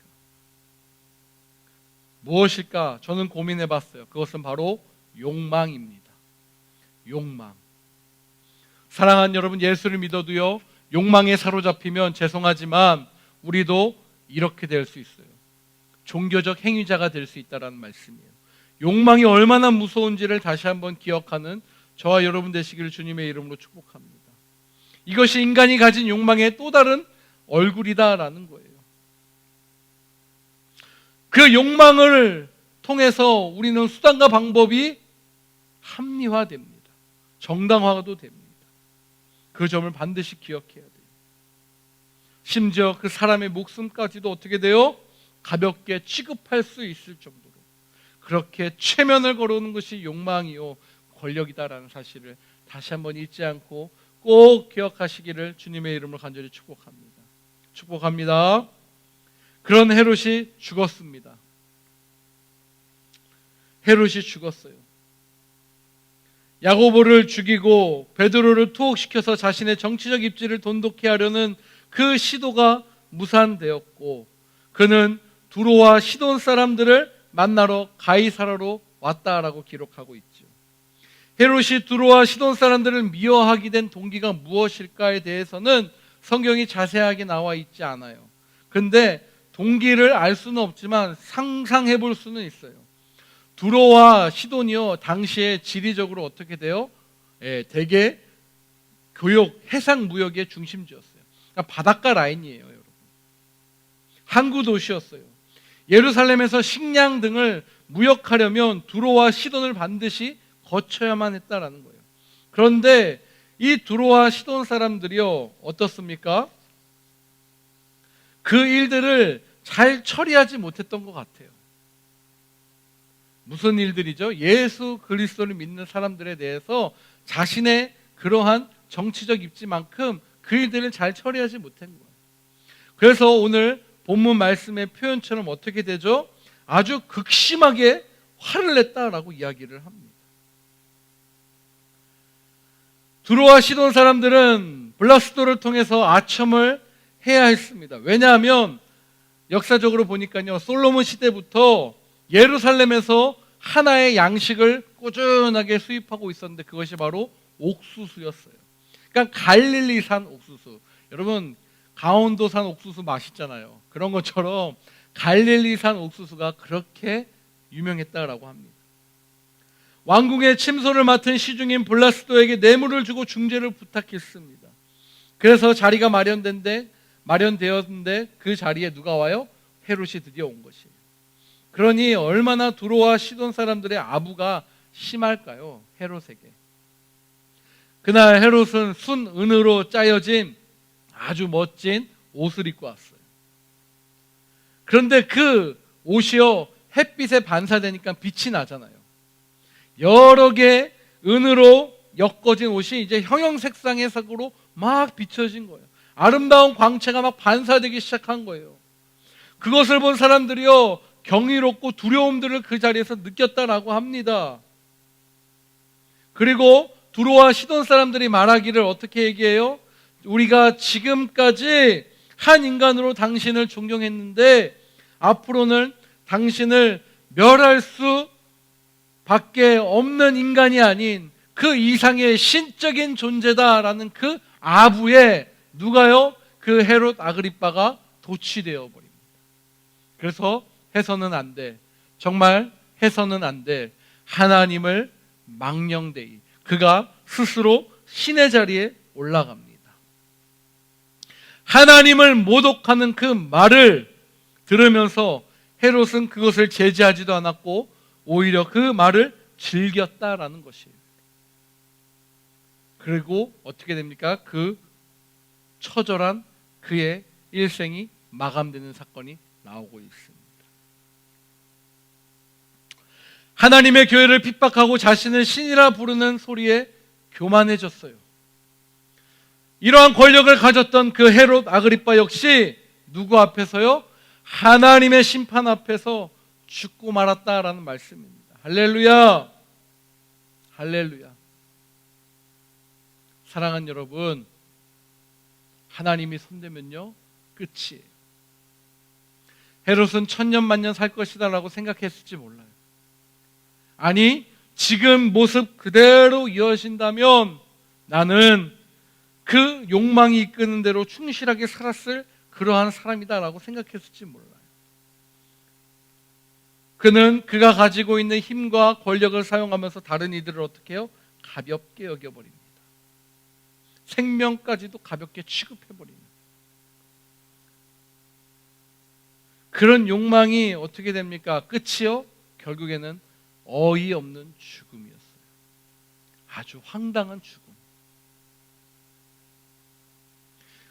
Speaker 2: 무엇일까? 저는 고민해 봤어요. 그것은 바로 욕망입니다. 욕망. 사랑하는 여러분, 예수를 믿어도요, 욕망에 사로잡히면 죄송하지만 우리도 이렇게 될 수 있어요. 종교적 행위자가 될 수 있다는 말씀이에요. 욕망이 얼마나 무서운지를 다시 한번 기억하는 저와 여러분 되시기를 주님의 이름으로 축복합니다. 이것이 인간이 가진 욕망의 또 다른 얼굴이다라는 거예요. 그 욕망을 통해서 우리는 수단과 방법이 합리화됩니다. 정당화도 됩니다. 그 점을 반드시 기억해야 돼요. 심지어 그 사람의 목숨까지도 어떻게 돼요? 가볍게 취급할 수 있을 정도로 그렇게 최면을 걸어오는 것이 욕망이요 권력이다라는 사실을 다시 한번 잊지 않고 꼭 기억하시기를 주님의 이름으로 간절히 축복합니다. 축복합니다. 그런 헤롯이 죽었습니다. 헤롯이 죽었어요. 야고보를 죽이고 베드로를 투옥시켜서 자신의 정치적 입지를 돈독히 하려는 그 시도가 무산되었고 그는 두로와 시돈 사람들을 만나러 가이사라로 왔다라고 기록하고 있죠. 헤롯이 두로와 시돈 사람들을 미워하게 된 동기가 무엇일까에 대해서는 성경이 자세하게 나와 있지 않아요. 근데 동기를 알 수는 없지만 상상해 볼 수는 있어요. 두로와 시돈이요, 당시에 지리적으로 어떻게 돼요? 대개 교역, 해상 무역의 중심지였어요. 그러니까 바닷가 라인이에요, 여러분. 항구 도시였어요. 예루살렘에서 식량 등을 무역하려면 두로와 시돈을 반드시 거쳐야만 했다라는 거예요. 그런데 이 두로와 시돈 사람들이요, 어떻습니까? 그 일들을 잘 처리하지 못했던 것 같아요. 무슨 일들이죠? 예수 그리스도를 믿는 사람들에 대해서 자신의 그러한 정치적 입지만큼 그 일들을 잘 처리하지 못한 거예요. 그래서 오늘 본문 말씀의 표현처럼 어떻게 되죠? 아주 극심하게 화를 냈다라고 이야기를 합니다. 두로와 시돈 사람들은 블라스도를 통해서 아첨을 해야 했습니다. 왜냐하면 역사적으로 보니까요, 솔로몬 시대부터 예루살렘에서 하나의 양식을 꾸준하게 수입하고 있었는데 그것이 바로 옥수수였어요. 그러니까 갈릴리산 옥수수. 여러분, 강원도산 옥수수 맛있잖아요. 그런 것처럼 갈릴리산 옥수수가 그렇게 유명했다라고 합니다. 왕궁의 침소를 맡은 시중인 블라스도에게 뇌물을 주고 중재를 부탁했습니다. 그래서 자리가 마련되었는데 그 자리에 누가 와요? 헤롯이 드디어 온 것이에요. 그러니 얼마나 두로와 시돈 사람들의 아부가 심할까요? 헤롯에게. 그날 헤롯은 순은으로 짜여진 아주 멋진 옷을 입고 왔어요. 그런데 그 옷이요, 햇빛에 반사되니까 빛이 나잖아요. 여러 개 은으로 엮어진 옷이 이제 형형색상의 색으로 막 비춰진 거예요. 아름다운 광채가 막 반사되기 시작한 거예요. 그것을 본 사람들이요, 경이롭고 두려움들을 그 자리에서 느꼈다라고 합니다. 그리고 두로와 시돈 사람들이 말하기를 어떻게 얘기해요? 우리가 지금까지 한 인간으로 당신을 존경했는데 앞으로는 당신을 멸할 수 밖에 없는 인간이 아닌 그 이상의 신적인 존재다라는 그 아부에 누가요? 그 헤롯 아그리빠가 도취되어 버립니다. 그래서 해서는 안 돼. 정말 해서는 안 돼. 하나님을 망령되이 그가 스스로 신의 자리에 올라갑니다. 하나님을 모독하는 그 말을 들으면서 헤롯은 그것을 제지하지도 않았고 오히려 그 말을 즐겼다라는 것이에요. 그리고 어떻게 됩니까? 그 처절한 그의 일생이 마감되는 사건이 나오고 있습니다. 하나님의 교회를 핍박하고 자신을 신이라 부르는 소리에 교만해졌어요. 이러한 권력을 가졌던 그 헤롯 아그리빠 역시 누구 앞에서요? 하나님의 심판 앞에서 죽고 말았다라는 말씀입니다. 할렐루야. 할렐루야. 사랑하는 여러분, 하나님이 손대면요 끝이에요. 헤롯은 천년만년 살 것이다 라고 생각했을지 몰라요. 아니, 지금 모습 그대로 이어진다면 나는 그 욕망이 이끄는 대로 충실하게 살았을 그러한 사람이다 라고 생각했을지 몰라요. 그는 그가 가지고 있는 힘과 권력을 사용하면서 다른 이들을 어떻게 해요? 가볍게 여겨버립니다. 생명까지도 가볍게 취급해버립니다. 그런 욕망이 어떻게 됩니까? 끝이요? 결국에는 어이없는 죽음이었어요. 아주 황당한 죽음.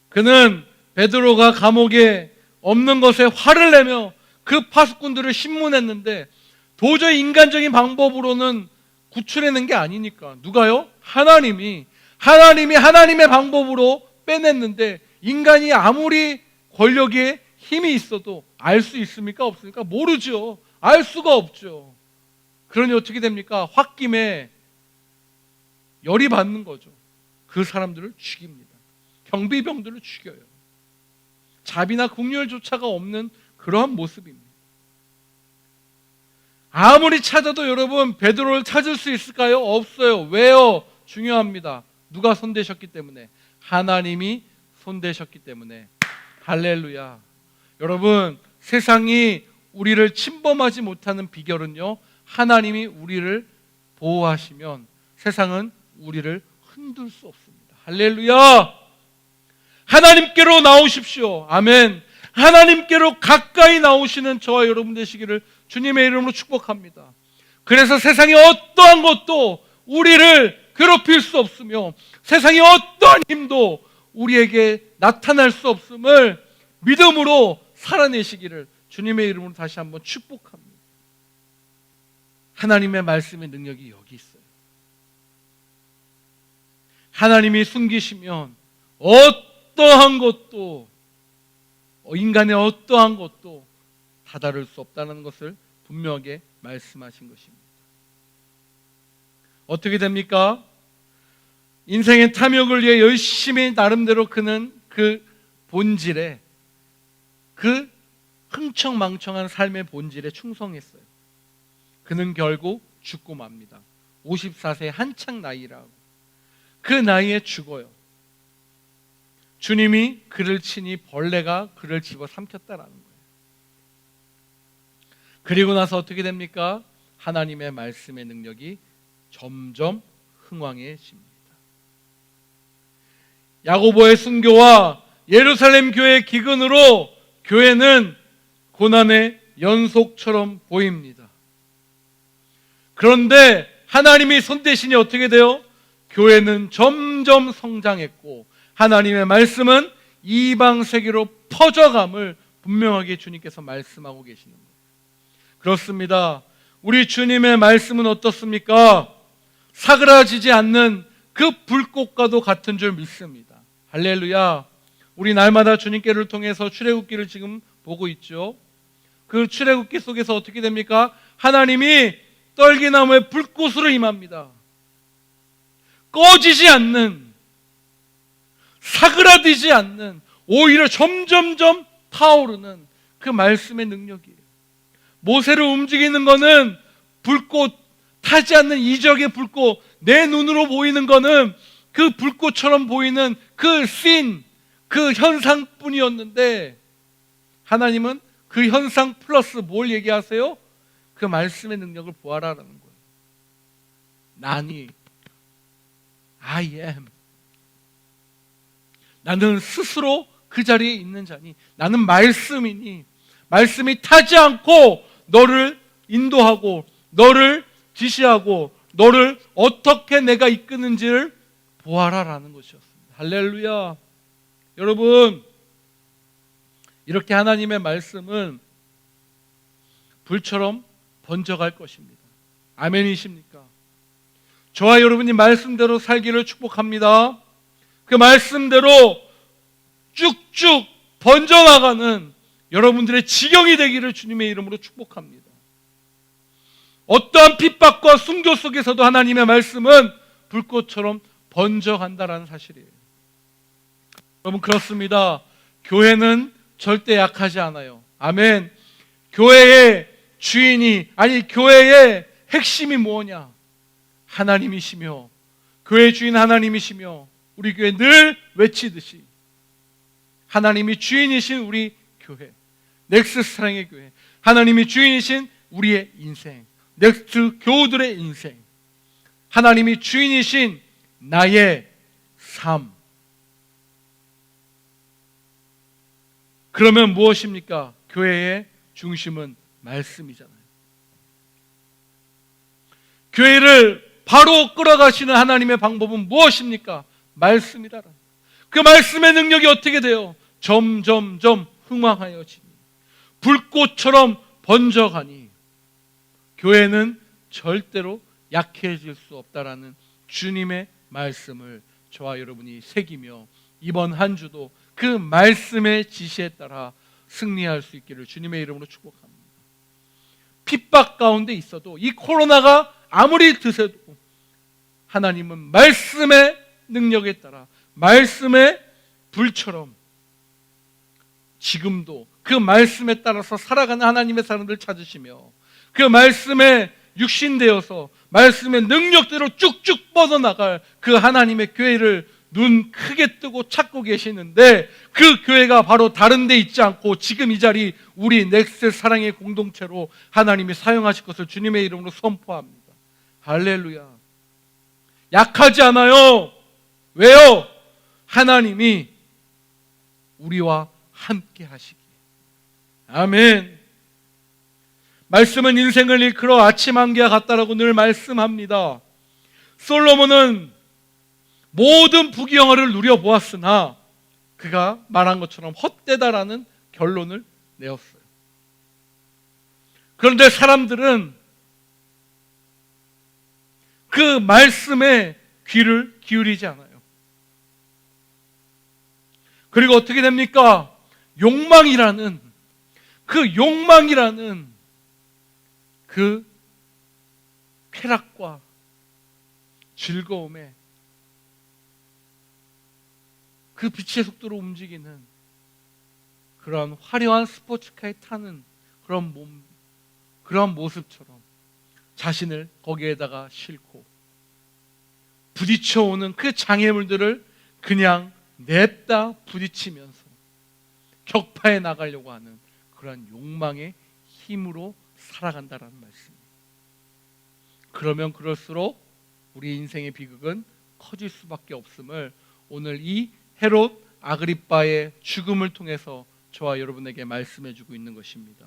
Speaker 2: 그는 베드로가 감옥에 없는 것에 화를 내며 그 파수꾼들을 신문했는데 도저히 인간적인 방법으로는 구출해낸 게 아니니까. 누가요? 하나님이 하나님의 방법으로 빼냈는데 인간이 아무리 권력에 힘이 있어도 알 수 있습니까? 없습니까? 모르죠. 알 수가 없죠. 그러니 어떻게 됩니까? 홧김에 열이 받는 거죠. 그 사람들을 죽입니다. 경비병들을 죽여요. 자비나 긍휼조차가 없는 그러한 모습입니다. 아무리 찾아도 여러분 베드로를 찾을 수 있을까요? 없어요. 왜요? 중요합니다. 누가 손대셨기 때문에? 하나님이 손대셨기 때문에. 할렐루야. 여러분, 세상이 우리를 침범하지 못하는 비결은요, 하나님이 우리를 보호하시면 세상은 우리를 흔들 수 없습니다. 할렐루야. 하나님께로 나오십시오. 아멘. 하나님께로 가까이 나오시는 저와 여러분 되시기를 주님의 이름으로 축복합니다. 그래서 세상의 어떠한 것도 우리를 괴롭힐 수 없으며 세상의 어떠한 힘도 우리에게 나타날 수 없음을 믿음으로 살아내시기를 주님의 이름으로 다시 한번 축복합니다. 하나님의 말씀의 능력이 여기 있어요. 하나님이 숨기시면 어떠한 것도, 인간의 어떠한 것도 다다를 수 없다는 것을 분명하게 말씀하신 것입니다. 어떻게 됩니까? 인생의 탐욕을 위해 열심히 나름대로 그는 그 본질에, 그 흥청망청한 삶의 본질에 충성했어요. 그는 결국 죽고 맙니다. 54세 한창 나이라고. 그 나이에 죽어요. 주님이 그를 치니 벌레가 그를 집어 삼켰다라는 거예요. 그리고 나서 어떻게 됩니까? 하나님의 말씀의 능력이 점점 흥왕해집니다. 야고보의 순교와 예루살렘 교회의 기근으로 교회는 고난의 연속처럼 보입니다. 그런데 하나님이 손대시니 어떻게 돼요? 교회는 점점 성장했고 하나님의 말씀은 이방 세계로 퍼져감을 분명하게 주님께서 말씀하고 계시는 거예요. 그렇습니다. 우리 주님의 말씀은 어떻습니까? 사그라지지 않는 그 불꽃과도 같은 줄 믿습니다. 할렐루야. 우리 날마다 주님께를 통해서 출애굽기를 지금 보고 있죠. 그 출애굽기 속에서 어떻게 됩니까? 하나님이 떨기나무의 불꽃으로 임합니다. 꺼지지 않는, 사그라들지 않는, 오히려 점점점 타오르는 그 말씀의 능력이에요. 모세를 움직이는 거는 불꽃, 타지 않는 이적의 불꽃, 내 눈으로 보이는 거는 그 불꽃처럼 보이는 그 씬, 그 현상뿐이었는데 하나님은 그 현상 플러스 뭘 얘기하세요? 그 말씀의 능력을 보아라라는 거예요. 나니, I am. 나는 스스로 그 자리에 있는 자니, 나는 말씀이니, 말씀이 타지 않고 너를 인도하고 너를 지시하고 너를 어떻게 내가 이끄는지를 보아라라는 것이었습니다. 할렐루야. 여러분, 이렇게 하나님의 말씀은 불처럼 번져갈 것입니다. 아멘이십니까? 저와 여러분이 말씀대로 살기를 축복합니다. 그 말씀대로 쭉쭉 번져나가는 여러분들의 지경이 되기를 주님의 이름으로 축복합니다. 어떠한 핍박과 순교 속에서도 하나님의 말씀은 불꽃처럼 번져간다라는 사실이에요. 여러분, 그렇습니다. 교회는 절대 약하지 않아요. 아멘. 교회의 주인이, 아니 교회의 핵심이 뭐냐? 하나님이시며, 교회의 주인 하나님이시며, 우리 교회 늘 외치듯이 하나님이 주인이신 우리 교회, 넥스 사랑의 교회, 하나님이 주인이신 우리의 인생, 넥스 교우들의 인생, 하나님이 주인이신 나의 삶. 그러면 무엇입니까? 교회의 중심은 말씀이잖아요. 교회를 바로 끌어가시는 하나님의 방법은 무엇입니까? 말씀이라. 그 말씀의 능력이 어떻게 돼요? 점점점 흥황하여지니, 불꽃처럼 번져가니, 교회는 절대로 약해질 수 없다라는 주님의 말씀을 저와 여러분이 새기며 이번 한 주도 그 말씀의 지시에 따라 승리할 수 있기를 주님의 이름으로 축복합니다. 핍박 가운데 있어도, 이 코로나가 아무리 드세도 하나님은 말씀의 능력에 따라, 말씀의 불처럼 지금도 그 말씀에 따라서 살아가는 하나님의 사람들을 찾으시며, 그 말씀에 육신되어서 말씀의 능력대로 쭉쭉 뻗어나갈 그 하나님의 교회를 눈 크게 뜨고 찾고 계시는데, 그 교회가 바로 다른 데 있지 않고 지금 이 자리 우리 넥스 사랑의 공동체로 하나님이 사용하실 것을 주님의 이름으로 선포합니다. 할렐루야. 약하지 않아요. 왜요? 하나님이 우리와 함께 하시기에. 아멘. 말씀은 인생을 일컬어 아침 안개와 같다라고 늘 말씀합니다. 솔로몬은 모든 부귀영화를 누려보았으나 그가 말한 것처럼 헛되다라는 결론을 내었어요. 그런데 사람들은 그 말씀에 귀를 기울이지 않아요. 그리고 어떻게 됩니까? 욕망이라는 그 쾌락과 즐거움에 그 빛의 속도로 움직이는 그런 화려한 스포츠카에 타는 그런 몸, 그런 모습처럼 자신을 거기에다가 싣고 부딪혀오는 그 장애물들을 그냥 냅다 부딪히면서 격파해 나가려고 하는 그런 욕망의 힘으로 살아간다라는 말씀입니다. 그러면 그럴수록 우리 인생의 비극은 커질 수밖에 없음을 오늘 이 헤롯 아그리빠의 죽음을 통해서 저와 여러분에게 말씀해 주고 있는 것입니다.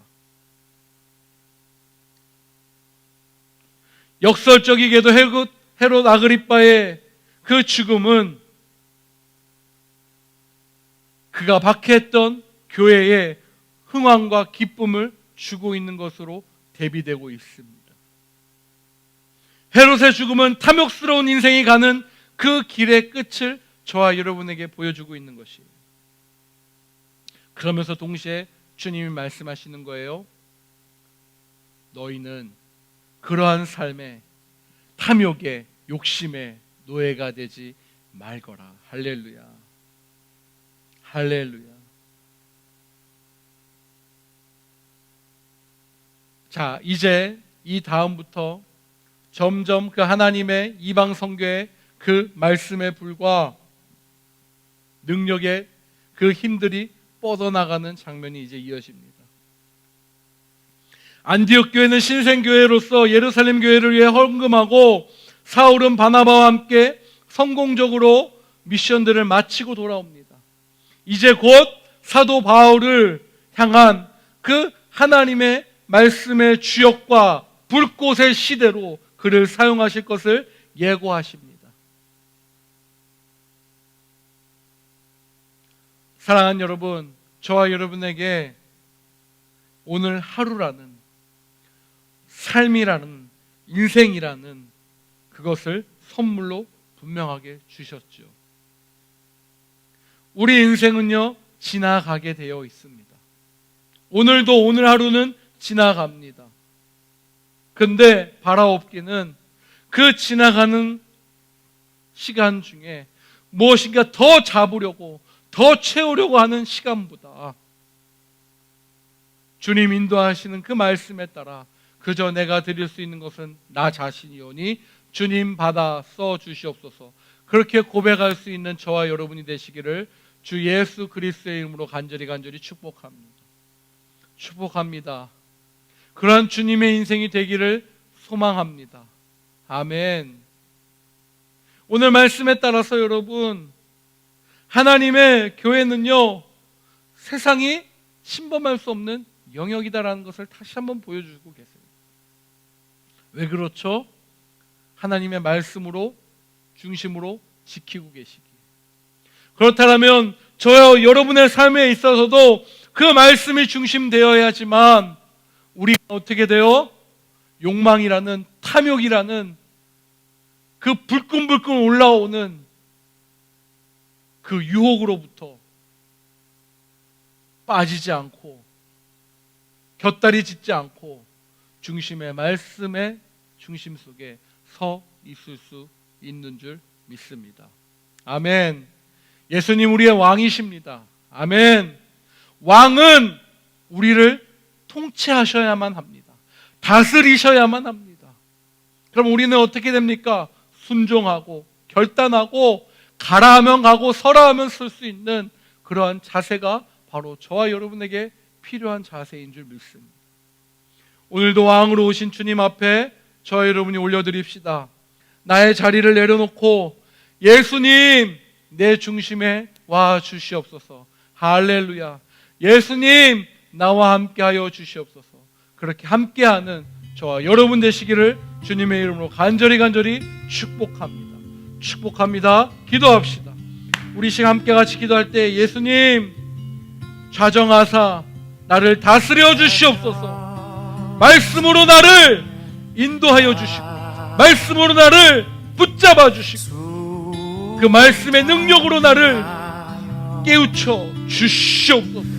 Speaker 2: 역설적이게도 헤롯 아그리빠의 그 죽음은 그가 박해했던 교회의 흥황과 기쁨을 주고 있는 것으로 대비되고 있습니다. 헤롯의 죽음은 탐욕스러운 인생이 가는 그 길의 끝을 저와 여러분에게 보여주고 있는 것이에요. 그러면서 동시에 주님이 말씀하시는 거예요. 너희는 그러한 삶에 탐욕의 욕심의 노예가 되지 말거라. 할렐루야. 할렐루야. 자, 이제 이 다음부터 점점 그 하나님의 이방 선교의 그 말씀의 불과 능력의 그 힘들이 뻗어나가는 장면이 이제 이어집니다. 안디옥 교회는 신생교회로서 예루살렘 교회를 위해 헌금하고, 사울은 바나바와 함께 성공적으로 미션들을 마치고 돌아옵니다. 이제 곧 사도 바울을 향한 그 하나님의 말씀의 주역과 불꽃의 시대로 그를 사용하실 것을 예고하십니다. 사랑하는 여러분, 저와 여러분에게 오늘 하루라는, 삶이라는, 인생이라는 그것을 선물로 분명하게 주셨죠. 우리 인생은요, 지나가게 되어 있습니다. 오늘도, 오늘 하루는 지나갑니다. 근데 바라옵기는 그 지나가는 시간 중에 무엇인가 더 잡으려고, 더 채우려고 하는 시간보다 주님 인도하시는 그 말씀에 따라 그저 내가 드릴 수 있는 것은 나 자신이오니 주님 받아 써 주시옵소서, 그렇게 고백할 수 있는 저와 여러분이 되시기를 주 예수 그리스도의 이름으로 간절히 축복합니다. 축복합니다. 그러한 주님의 인생이 되기를 소망합니다. 아멘. 오늘 말씀에 따라서 여러분, 하나님의 교회는요, 세상이 침범할 수 없는 영역이다라는 것을 다시 한번 보여주고 계세요. 왜 그렇죠? 하나님의 말씀으로, 중심으로 지키고 계시기. 그렇다면 저와 여러분의 삶에 있어서도 그 말씀이 중심되어야지만 우리가 어떻게 돼요? 욕망이라는, 탐욕이라는 그 불끈불끈 올라오는 그 유혹으로부터 빠지지 않고 곁다리 짓지 않고 중심의 말씀의 중심 속에 서 있을 수 있는 줄 믿습니다. 아멘. 예수님 우리의 왕이십니다. 아멘. 왕은 우리를 통치하셔야만 합니다. 다스리셔야만 합니다. 그럼 우리는 어떻게 됩니까? 순종하고 결단하고 가라 하면 가고 서라 하면 설 수 있는 그러한 자세가 바로 저와 여러분에게 필요한 자세인 줄 믿습니다. 오늘도 왕으로 오신 주님 앞에 저와 여러분이 올려드립시다. 나의 자리를 내려놓고 예수님 내 중심에 와 주시옵소서. 할렐루야. 예수님 나와 함께하여 주시옵소서. 그렇게 함께하는 저와 여러분 되시기를 주님의 이름으로 간절히 축복합니다. 축복합니다. 기도합시다. 우리 시간 함께 같이 기도할 때 예수님 좌정하사 나를 다스려 주시옵소서. 말씀으로 나를 인도하여 주시고 말씀으로 나를 붙잡아 주시고 그 말씀의 능력으로 나를 깨우쳐 주시옵소서.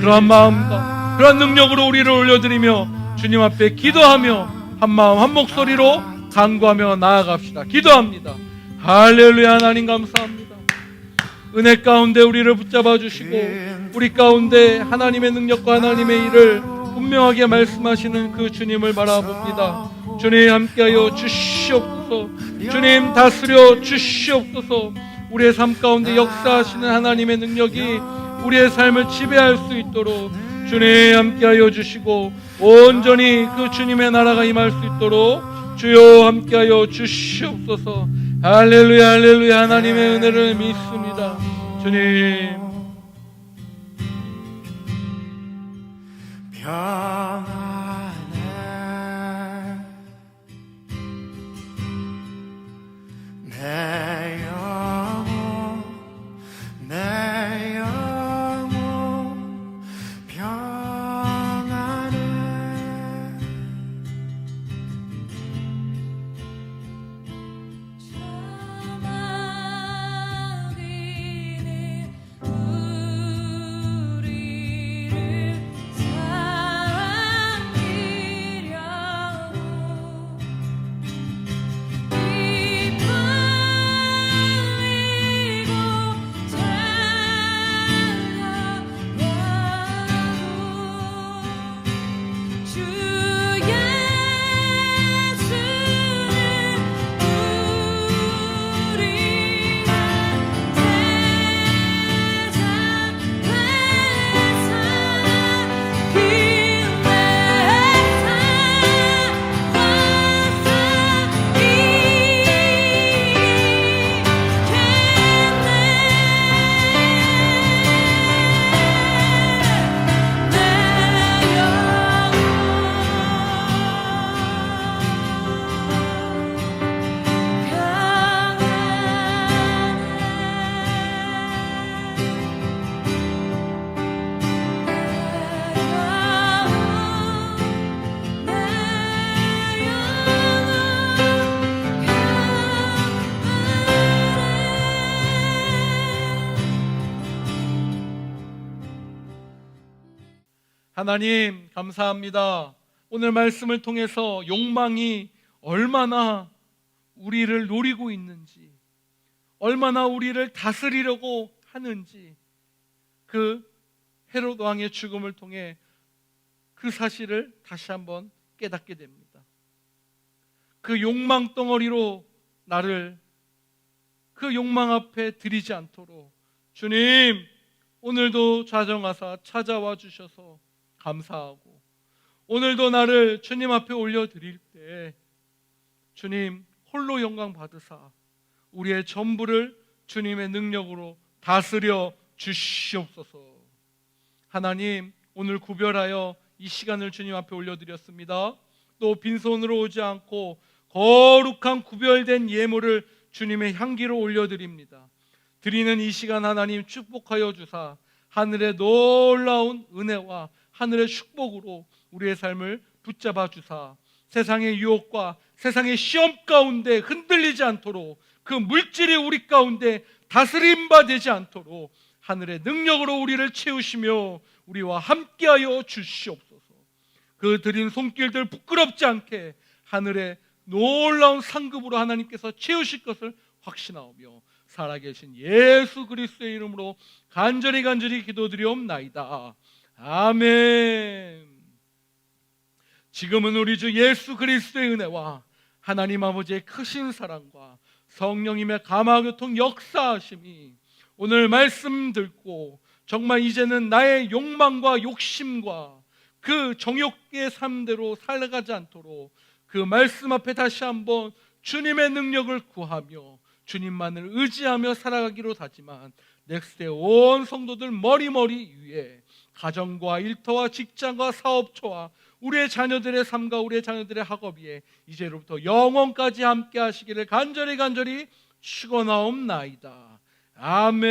Speaker 2: 그러한 마음과 그러한 능력으로 우리를 올려드리며 주님 앞에 기도하며 한 마음 한 목소리로 간구하며 나아갑시다. 기도합니다. 할렐루야. 하나님 감사합니다. 은혜 가운데 우리를 붙잡아 주시고 우리 가운데 하나님의 능력과 하나님의 일을 분명하게 말씀하시는 그 주님을 바라봅니다. 주님 함께하여 주시옵소서. 주님 다스려 주시옵소서. 우리의 삶 가운데 역사하시는 하나님의 능력이 우리의 삶을 지배할 수 있도록 주님 함께하여 주시고 온전히 그 주님의 나라가 임할 수 있도록 주여 함께하여 주시옵소서. 할렐루야. 할렐루야. 하나님의 은혜를 믿습니다. 주님
Speaker 5: 평안해 내 영혼 내 영혼 평안해
Speaker 6: 자막이는 우리를 사랑이려고 기쁘리고 찬양하고 주
Speaker 2: 하나님 감사합니다. 오늘 말씀을 통해서 욕망이 얼마나 우리를 노리고 있는지 얼마나 우리를 다스리려고 하는지 그 헤롯 왕의 죽음을 통해 그 사실을 다시 한번 깨닫게 됩니다. 그 욕망 덩어리로 나를 그 욕망 앞에 들이지 않도록 주님 오늘도 좌정하사 찾아와 주셔서 감사하고 오늘도 나를 주님 앞에 올려드릴 때 주님 홀로 영광 받으사 우리의 전부를 주님의 능력으로 다스려 주시옵소서. 하나님 오늘 구별하여 이 시간을 주님 앞에 올려드렸습니다. 또 빈손으로 오지 않고 거룩한 구별된 예물을 주님의 향기로 올려드립니다. 드리는 이 시간 하나님 축복하여 주사 하늘의 놀라운 은혜와 하늘의 축복으로 우리의 삶을 붙잡아 주사 세상의 유혹과 세상의 시험 가운데 흔들리지 않도록 그 물질이 우리 가운데 다스림받지 않도록 하늘의 능력으로 우리를 채우시며 우리와 함께하여 주시옵소서. 그 드린 손길들 부끄럽지 않게 하늘의 놀라운 상급으로 하나님께서 채우실 것을 확신하오며 살아계신 예수 그리스도의 이름으로 간절히 기도드리옵나이다. 아멘. 지금은 우리 주 예수 그리스도의 은혜와 하나님 아버지의 크신 사랑과 성령님의 감화교통 역사하심이 오늘 말씀 듣고 정말 이제는 나의 욕망과 욕심과 그 정욕의 삶대로 살아가지 않도록 그 말씀 앞에 다시 한번 주님의 능력을 구하며 주님만을 의지하며 살아가기로 다짐한 넥스트의 온 성도들 머리 위에 가정과 일터와 직장과 사업처와 우리의 자녀들의 삶과 우리의 자녀들의 학업 위에 이제로부터 영원까지 함께 하시기를 간절히 축원하옵나이다. 아멘.